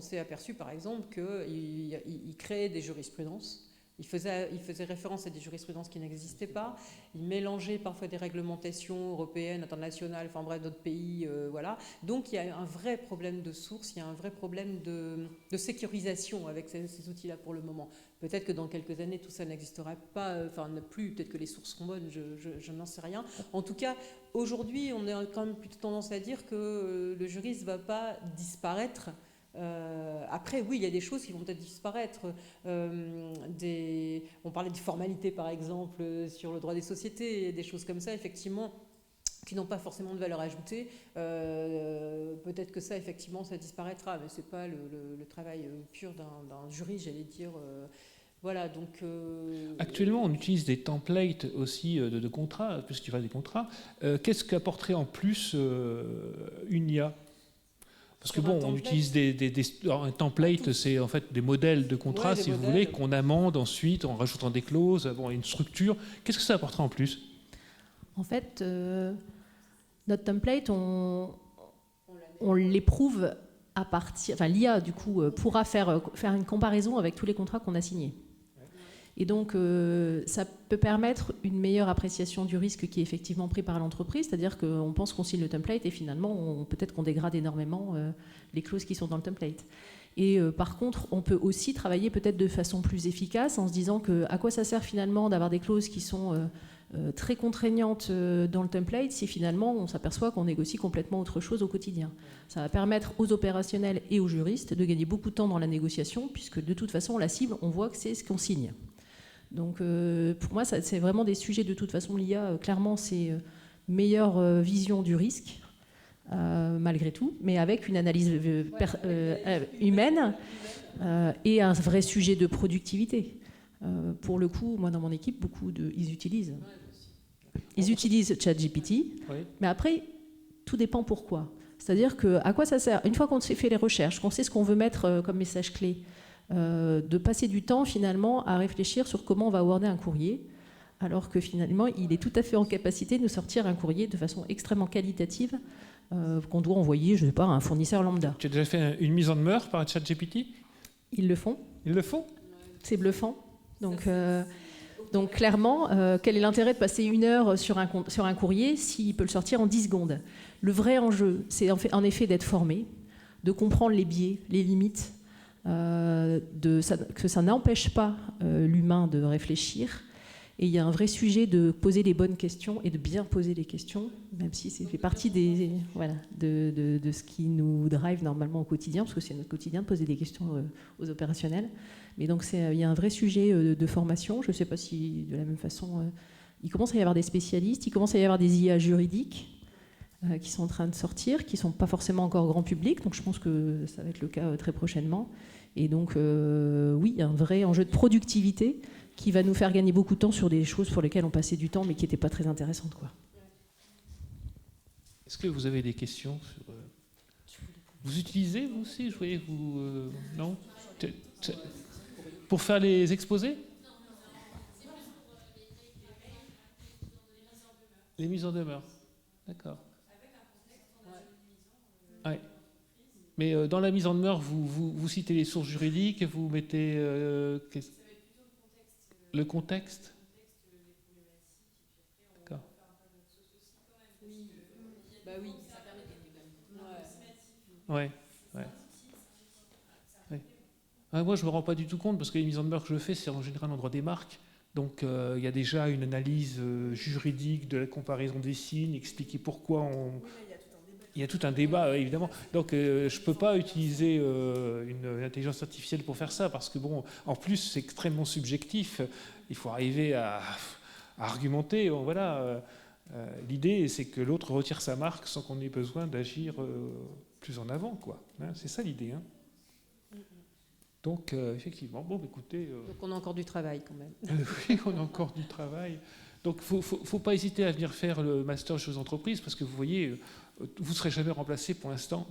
s'est aperçu par exemple qu'il créait des jurisprudences. Il faisait référence à des jurisprudences qui n'existaient pas. Il mélangeait parfois des réglementations européennes, internationales, enfin bref, d'autres pays. Voilà. Donc il y a un vrai problème de source, il y a un vrai problème de sécurisation avec ces outils-là pour le moment. Peut-être que dans quelques années, tout ça n'existera pas, enfin plus, peut-être que les sources seront bonnes, je n'en sais rien. En tout cas, aujourd'hui, on a quand même plutôt tendance à dire que le juriste ne va pas disparaître. Après, oui, il y a des choses qui vont peut-être disparaître. On parlait de formalités, par exemple, sur le droit des sociétés, des choses comme ça, effectivement, qui n'ont pas forcément de valeur ajoutée. Peut-être que ça, effectivement, ça disparaîtra, mais ce n'est pas le travail pur d'un juriste, j'allais dire. Voilà, donc... Actuellement, on utilise des templates aussi de contrats, puisque tu fais des contrats. Qu'est-ce qu'apporterait en plus une IA? Parce que bon, on utilise un template, c'est en fait des modèles de contrats, si vous voulez, qu'on amende ensuite en rajoutant des clauses, bon, une structure. Qu'est-ce que ça apportera en plus? En fait, notre template, on l'éprouve à partir... Enfin, l'IA, du coup, pourra faire une comparaison avec tous les contrats qu'on a signés. Et donc, ça peut permettre une meilleure appréciation du risque qui est effectivement pris par l'entreprise, c'est-à-dire qu'on pense qu'on signe le template et finalement, peut-être qu'on dégrade énormément les clauses qui sont dans le template. Et par contre, on peut aussi travailler peut-être de façon plus efficace en se disant à quoi ça sert finalement d'avoir des clauses qui sont très contraignantes dans le template si finalement on s'aperçoit qu'on négocie complètement autre chose au quotidien. Ça va permettre aux opérationnels et aux juristes de gagner beaucoup de temps dans la négociation puisque de toute façon, la cible, on voit que c'est ce qu'on signe. Donc pour moi, c'est vraiment des sujets de toute façon. L'IA, clairement, c'est meilleure vision du risque, malgré tout, mais avec une analyse humaine et un vrai sujet de productivité. Pour le coup, moi, dans mon équipe, ils utilisent ChatGPT, mais après, tout dépend pourquoi. C'est-à-dire à quoi ça sert? Une fois qu'on s'est fait les recherches, qu'on sait ce qu'on veut mettre comme message clé, de passer du temps finalement à réfléchir sur comment on va worder un courrier, alors que finalement il est tout à fait en capacité de nous sortir un courrier de façon extrêmement qualitative qu'on doit envoyer, je ne sais pas, à un fournisseur lambda. Tu as déjà fait une mise en demeure par ChatGPT? Ils le font. Ils le font? C'est bluffant. Donc clairement, quel est l'intérêt de passer 1 heure sur un courrier s'il peut le sortir en 10 secondes? Le vrai enjeu, c'est en effet d'être formé, de comprendre les biais, les limites, que ça n'empêche pas l'humain de réfléchir. Et il y a un vrai sujet de poser les bonnes questions et de bien poser les questions, même si ça fait partie de ce qui nous drive normalement au quotidien, parce que c'est notre quotidien de poser des questions aux opérationnels. Mais donc il y a un vrai sujet de formation. Je ne sais pas si de la même façon, il commence à y avoir des spécialistes, il commence à y avoir des IA juridiques qui sont en train de sortir, qui ne sont pas forcément encore grand public, donc je pense que ça va être le cas très prochainement. Et donc oui, il y a un vrai enjeu de productivité qui va nous faire gagner beaucoup de temps sur des choses pour lesquelles on passait du temps mais qui n'étaient pas très intéressantes, quoi. Est-ce que vous avez des questions sur, vous utilisez, vous aussi, je voyais, vous... non pour faire les exposés? Les mises en demeure. D'accord. Ouais. Mais dans la mise en demeure, vous citez les sources juridiques, vous mettez... le contexte. D'accord. Bah oui, ça permet de ouais. Moi, je ne me rends pas du tout compte parce que les mises en demeure que je fais, c'est en général en droit des marques. Donc, il y a déjà une analyse juridique de la comparaison des signes, expliquer pourquoi on... Il y a tout un débat, évidemment. Donc, je ne peux pas utiliser une intelligence artificielle pour faire ça, parce que, bon, en plus, c'est extrêmement subjectif. Il faut arriver à argumenter. Bon, voilà. L'idée, c'est que l'autre retire sa marque sans qu'on ait besoin d'agir plus en avant, quoi. Hein, c'est ça l'idée. Hein. Donc, effectivement, bon, écoutez... Donc, on a encore du travail, quand même. Oui, on a encore du travail. Donc, il ne faut pas hésiter à venir faire le master choses entreprises, parce que vous voyez... vous ne serez jamais remplacé pour l'instant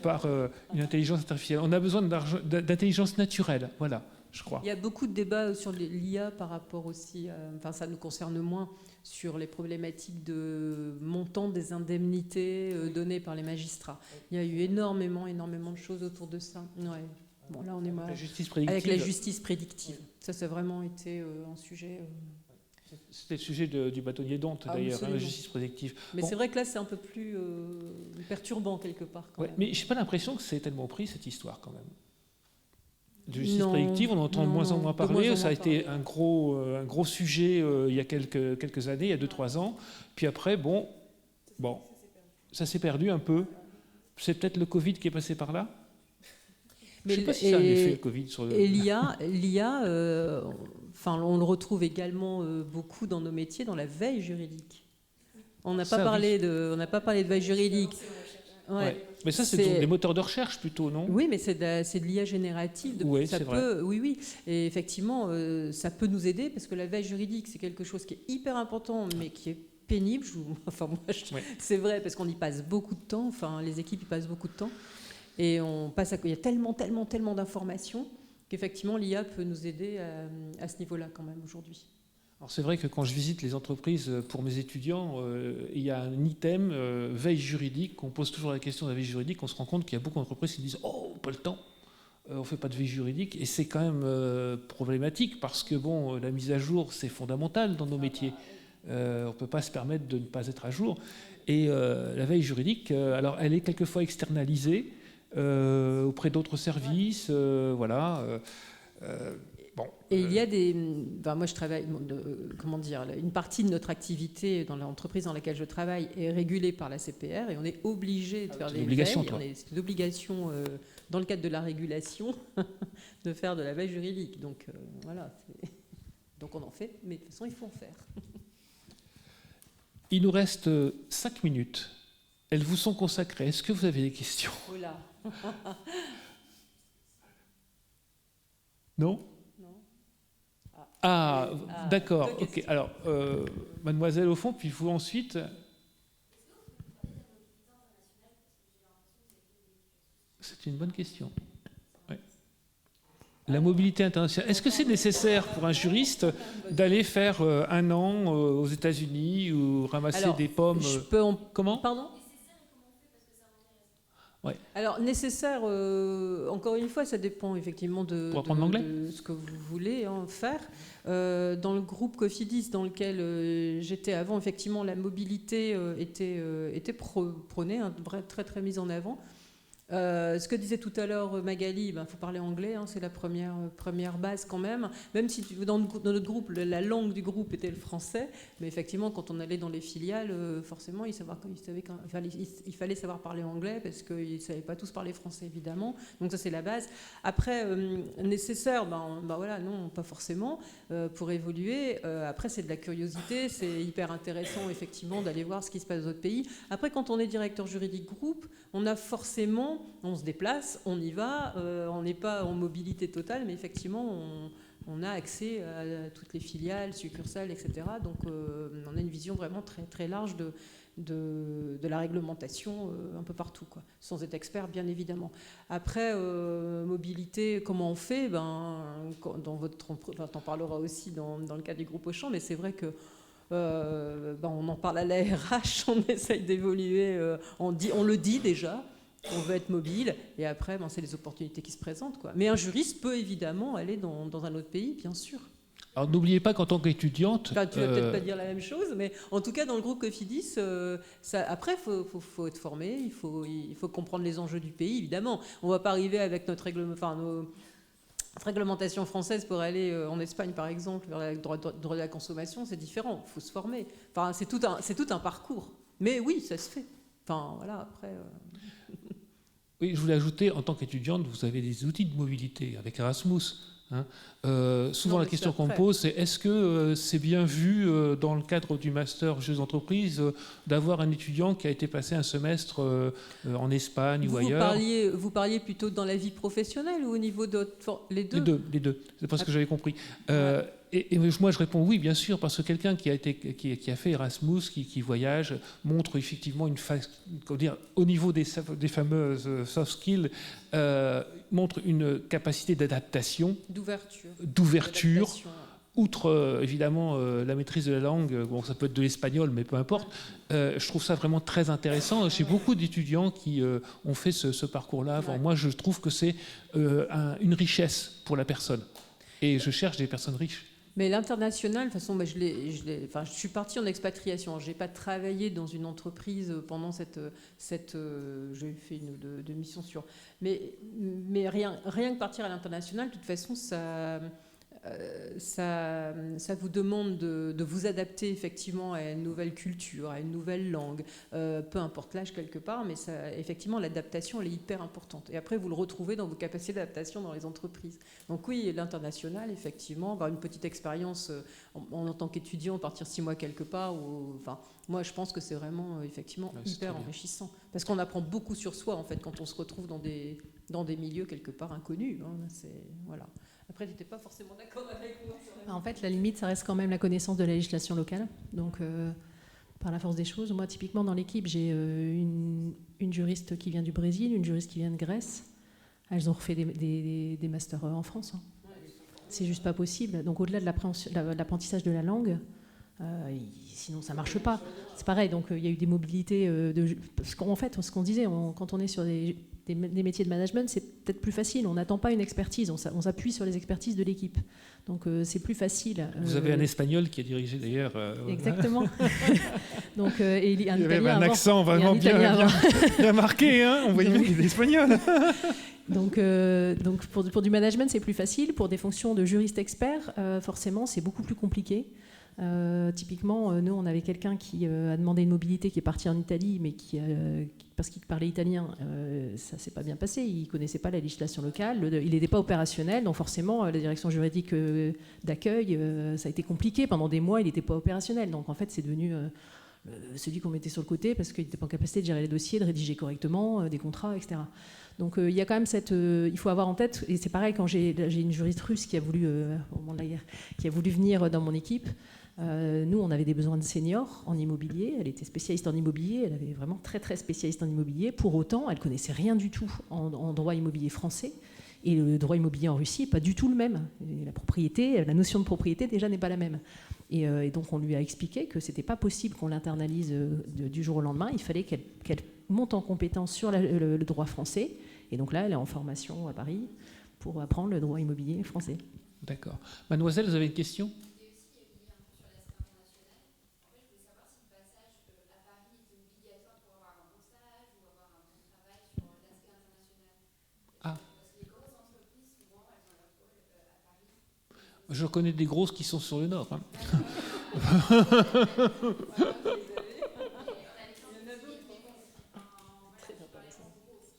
par une intelligence artificielle. On a besoin d'intelligence naturelle, voilà, je crois. Il y a beaucoup de débats sur l'IA par rapport aussi, enfin ça nous concerne moins, sur les problématiques de montant des indemnités données par les magistrats. Il y a eu énormément de choses autour de ça. Ouais. Bon, là, on est mal. Avec la justice prédictive. Ça, ça a vraiment été un sujet... C'était le sujet du bâtonnier d'Hondt, d'ailleurs, la justice prédictive. Mais c'est vrai que là, c'est un peu plus perturbant, quelque part. Quand même. Mais je n'ai pas l'impression que c'est tellement pris, cette histoire, quand même. De justice prédictive, on entend de moins en moins parler. Ça a été un gros sujet il y a quelques années, il y a 2-3 ans. Puis après, bon, ça s'est perdu un peu. C'est peut-être le Covid qui est passé par là. Je ne sais pas si ça a un effet, le Covid, sur le... Et l'IA, on le retrouve également beaucoup dans nos métiers, dans la veille juridique. On n'a pas parlé de veille juridique. Ouais. Mais ça, c'est des moteurs de recherche plutôt, non? Oui, mais c'est de l'IA générative. Oui, c'est vrai. Oui. Et effectivement, ça peut nous aider parce que la veille juridique, c'est quelque chose qui est hyper important, mais qui est pénible. C'est vrai, parce qu'on y passe beaucoup de temps. Enfin, les équipes y passent beaucoup de temps. Et il y a tellement d'informations qu'effectivement l'IA peut nous aider à ce niveau-là quand même aujourd'hui. Alors c'est vrai que quand je visite les entreprises pour mes étudiants, il y a un item veille juridique, on pose toujours la question de la veille juridique, on se rend compte qu'il y a beaucoup d'entreprises qui disent « Oh, pas le temps, on ne fait pas de veille juridique ». Et c'est quand même problématique parce que bon, la mise à jour, c'est fondamental dans nos métiers. On ne peut pas se permettre de ne pas être à jour. Et la veille juridique, alors elle est quelquefois externalisée, auprès d'autres services, voilà. Bon. Et il y a moi, je travaille. Une partie de notre activité dans l'entreprise dans laquelle je travaille est régulée par la CPR et on est obligé de faire des veilles. C'est une obligation dans le cadre de la régulation de faire de la veille juridique. Donc voilà. Donc on en fait, mais de toute façon il faut en faire. Il nous reste 5 minutes. Elles vous sont consacrées. Est-ce que vous avez des questions? Oula. Non? Ah, d'accord. Ok. Alors, mademoiselle au fond, puis vous ensuite. C'est une bonne question. Ouais. La mobilité internationale. Est-ce que c'est nécessaire pour un juriste d'aller faire 1 an aux États-Unis ou ramasser des pommes? Comment? Pardon? Ouais. Alors, nécessaire, encore une fois, ça dépend effectivement Pour apprendre l'anglais de ce que vous voulez faire. Dans le groupe Cofidis, dans lequel j'étais avant, effectivement, la mobilité était prônée, très, très mise en avant. Ce que disait tout à l'heure Magali, faut parler anglais, c'est la première base quand même. Même si dans notre groupe, la langue du groupe était le français, mais effectivement, quand on allait dans les filiales, forcément, il fallait savoir parler anglais parce qu'ils ne savaient pas tous parler français, évidemment. Donc ça, c'est la base. Après, nécessaire, voilà, non, pas forcément, pour évoluer. Après, c'est de la curiosité, c'est hyper intéressant, effectivement, d'aller voir ce qui se passe dans d'autres pays. Après, quand on est directeur juridique groupe, on se déplace, on y va, on n'est pas en mobilité totale, mais effectivement, on a accès à toutes les filiales, succursales, etc. Donc, on a une vision vraiment très, très large de la réglementation un peu partout, quoi, sans être expert, bien évidemment. Après, mobilité, comment on fait ? T'en parleras aussi dans le cadre du groupe Auchan, mais c'est vrai que on en parle à la RH, on essaye d'évoluer, on le dit déjà, on veut être mobile, et après, c'est les opportunités qui se présentent, quoi. Mais un juriste peut évidemment aller dans un autre pays, bien sûr. Alors n'oubliez pas qu'en tant qu'étudiante... Tu vas peut-être pas dire la même chose, mais en tout cas, dans le groupe Cofidis, après, il faut être formé, il faut comprendre les enjeux du pays, évidemment. On ne va pas arriver avec notre réglementation française pour aller en Espagne, par exemple, vers le droit de la consommation, c'est différent. Il faut se former. C'est tout un parcours. Mais oui, ça se fait. Voilà, après... Oui, je voulais ajouter, en tant qu'étudiante, vous avez des outils de mobilité avec Erasmus. Souvent, la question qu'on me pose, c'est est-ce que c'est bien vu dans le cadre du master jeux d'entreprise d'avoir un étudiant qui a été passé un semestre en Espagne ou ailleurs ? Vous parliez plutôt dans la vie professionnelle ou au niveau de les deux ? Les deux. C'est pas ce que j'avais compris. Et moi, je réponds oui, bien sûr, parce que quelqu'un qui a fait Erasmus, qui voyage, montre effectivement au niveau des fameuses soft skills, montre une capacité d'adaptation, d'ouverture. Outre évidemment la maîtrise de la langue, ça peut être de l'espagnol, mais peu importe. Je trouve ça vraiment très intéressant. J'ai beaucoup d'étudiants qui ont fait ce parcours-là avant. Moi, je trouve que c'est une richesse pour la personne. Et je cherche des personnes riches. Mais l'international, de toute façon, je suis partie en expatriation. Je n'ai pas travaillé dans une entreprise pendant j'ai fait deux missions sur. Mais rien que partir à l'international, de toute façon, ça vous demande de vous adapter effectivement à une nouvelle culture, à une nouvelle langue, peu importe l'âge quelque part, mais effectivement l'adaptation elle est hyper importante. Et après vous le retrouvez dans vos capacités d'adaptation dans les entreprises. Donc oui, l'international, effectivement, avoir une petite expérience en tant qu'étudiant, partir 6 mois quelque part, moi je pense que c'est vraiment effectivement hyper enrichissant. Parce qu'on apprend beaucoup sur soi en fait quand on se retrouve dans des milieux quelque part inconnus. Voilà. Après, tu n'étais pas forcément d'accord avec moi. En fait, la limite, ça reste quand même la connaissance de la législation locale. Donc, par la force des choses, moi, typiquement, dans l'équipe, j'ai une juriste qui vient du Brésil, une juriste qui vient de Grèce. Elles ont refait des masters en France. C'est juste pas possible. Donc, au-delà de l'apprentissage de la langue, sinon, ça marche pas. C'est pareil. Donc, il y a eu des mobilités. Parce qu'en fait, ce qu'on disait, quand on est sur des métiers de management, c'est peut-être plus facile. On n'attend pas une expertise, on s'appuie sur les expertises de l'équipe. Donc c'est plus facile. Vous avez un Espagnol qui a dirigé d'ailleurs. Exactement. Donc, et il y avait un accent vraiment bien marqué. On voyait qu'il était espagnol. Donc pour du management, c'est plus facile. Pour des fonctions de juriste expert, forcément, c'est beaucoup plus compliqué. Typiquement, nous, on avait quelqu'un qui a demandé une mobilité, qui est parti en Italie, mais parce qu'il parlait italien, ça s'est pas bien passé. Il connaissait pas la législation locale, il n'était pas opérationnel, donc forcément, la direction juridique d'accueil, ça a été compliqué. Pendant des mois, il n'était pas opérationnel. Donc en fait, c'est devenu celui qu'on mettait sur le côté parce qu'il n'était pas en capacité de gérer les dossiers, de rédiger correctement des contrats, etc. Donc il y a quand même il faut avoir en tête, et c'est pareil quand j'ai une juriste russe qui a voulu, au moment de la guerre, qui a voulu venir dans mon équipe. Nous, on avait des besoins de seniors en immobilier. Elle était spécialiste en immobilier. Elle avait vraiment très, très spécialiste en immobilier. Pour autant, elle connaissait rien du tout en droit immobilier français. Et le droit immobilier en Russie n'est pas du tout le même. Et la notion de propriété, déjà, n'est pas la même. Et donc, on lui a expliqué que ce n'était pas possible qu'on l'internalise du jour au lendemain. Il fallait qu'elle monte en compétence sur le droit français. Et donc là, elle est en formation à Paris pour apprendre le droit immobilier français. D'accord. Mademoiselle, vous avez une question ? Ah. Je connais des grosses qui sont sur le nord. Hein.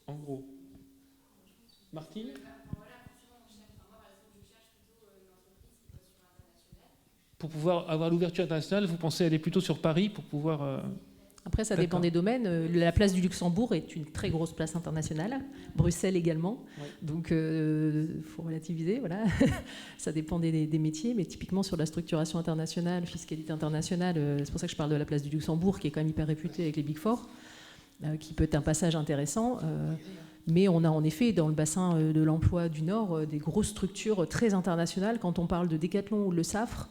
En gros. Martine ? Pour pouvoir avoir l'ouverture internationale, vous pensez aller plutôt sur Paris pour pouvoir... Après, ça dépend des domaines. La place du Luxembourg est une très grosse place internationale. Bruxelles également. Ouais. Donc, faut relativiser. Voilà. Ça dépend des métiers. Mais typiquement, sur la structuration internationale, fiscalité internationale, c'est pour ça que je parle de la place du Luxembourg, qui est quand même hyper réputée avec les Big Four, qui peut être un passage intéressant. Mais on a en effet, dans le bassin de l'emploi du Nord, des grosses structures très internationales. Quand on parle de Decathlon ou le Safre,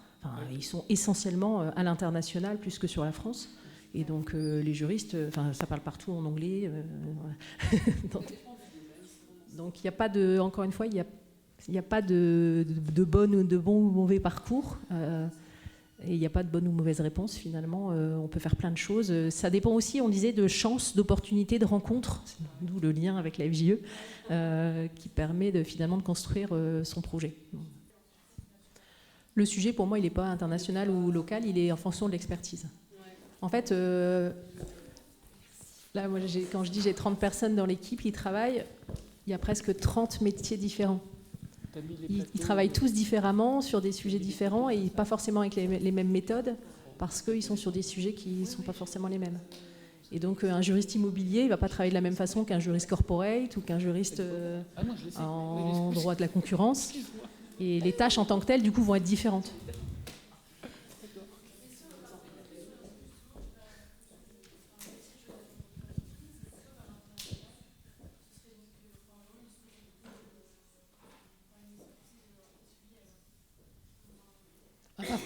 ils sont essentiellement à l'international plus que sur la France. Et donc les juristes, ça parle partout en anglais. Donc il n'y a pas de, encore une fois, il n'y a pas de bon ou mauvais parcours. Et il n'y a pas de bonne ou mauvaise réponse finalement. On peut faire plein de choses. Ça dépend aussi, on disait, de chances, d'opportunités, de rencontres. D'où le lien avec la FJE qui permet finalement de construire son projet. Le sujet, pour moi, il n'est pas international ou local, il est en fonction de l'expertise. En fait, là, moi, quand je dis j'ai 30 personnes dans l'équipe qui travaillent, il y a presque 30 métiers différents. Ils travaillent tous différemment, sur des sujets différents, et pas forcément avec les mêmes méthodes, parce qu'ils sont sur des sujets qui ne sont pas forcément les mêmes. Et donc, un juriste immobilier, il ne va pas travailler de la même façon qu'un juriste corporate ou qu'un juriste en droit de la concurrence. Et les tâches en tant que telles, du coup, vont être différentes.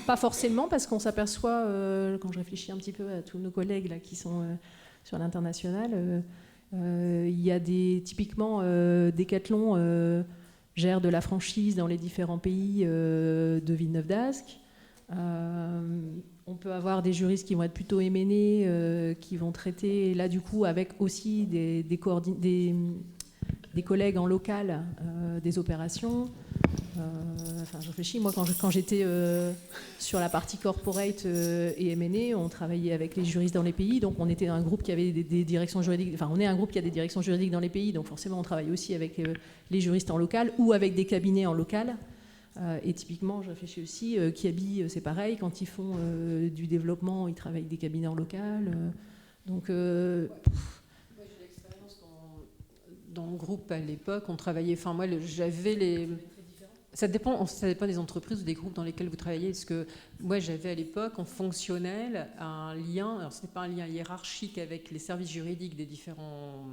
Pas forcément, parce qu'on s'aperçoit, quand je réfléchis un petit peu à tous nos collègues là, qui sont sur l'international, il y a typiquement Decathlon gère de la franchise dans les différents pays de Villeneuve d'Ascq. On peut avoir des juristes qui vont être plutôt M&A, qui vont traiter, là du coup, avec aussi des collègues en local des opérations. Je réfléchis, moi quand j'étais sur la partie corporate et M&A, on travaillait avec les juristes dans les pays, donc on était un groupe qui avait des directions juridiques, on est un groupe qui a des directions juridiques dans les pays, donc forcément on travaille aussi avec les juristes en local ou avec des cabinets en local. Et typiquement, je réfléchis aussi, Kiabi, c'est pareil, quand ils font du développement, ils travaillent avec des cabinets en local. Donc... J'ai l'expérience dans le groupe à l'époque, on travaillait, moi j'avais les... Ça dépend des entreprises ou des groupes dans lesquels vous travaillez. Parce que moi, j'avais à l'époque, en fonctionnel, un lien. Alors, ce n'est pas un lien hiérarchique avec les services juridiques des différents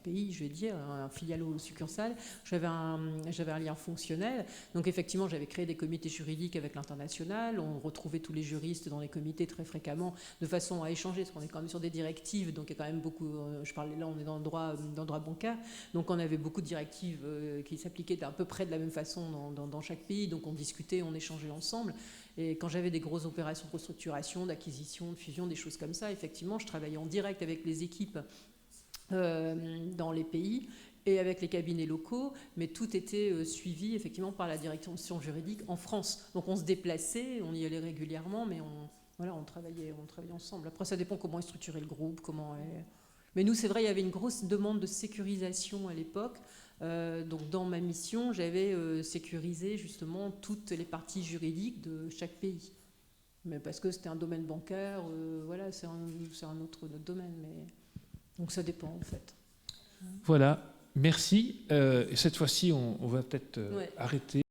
pays, je vais dire, un filiale ou succursale. J'avais un lien fonctionnel. Donc, effectivement, j'avais créé des comités juridiques avec l'international. On retrouvait tous les juristes dans les comités très fréquemment, de façon à échanger, parce qu'on est quand même sur des directives. Donc, il y a quand même beaucoup. Je parlais là, on est dans le droit bancaire. Donc, on avait beaucoup de directives qui s'appliquaient à peu près de la même façon dans chaque pays, donc on discutait, on échangeait ensemble. Et quand j'avais des grosses opérations de restructuration, d'acquisition, de fusion, des choses comme ça, effectivement, je travaillais en direct avec les équipes dans les pays et avec les cabinets locaux, mais tout était suivi effectivement par la direction juridique en France. Donc on se déplaçait, on y allait régulièrement, mais on travaillait ensemble. Après, ça dépend comment est structuré le groupe, Mais nous, c'est vrai, il y avait une grosse demande de sécurisation à l'époque. Donc dans ma mission, j'avais sécurisé justement toutes les parties juridiques de chaque pays. Mais parce que c'était un domaine bancaire, c'est un autre domaine. Mais... Donc ça dépend en fait. Voilà, merci. Cette fois-ci, on va peut-être arrêter.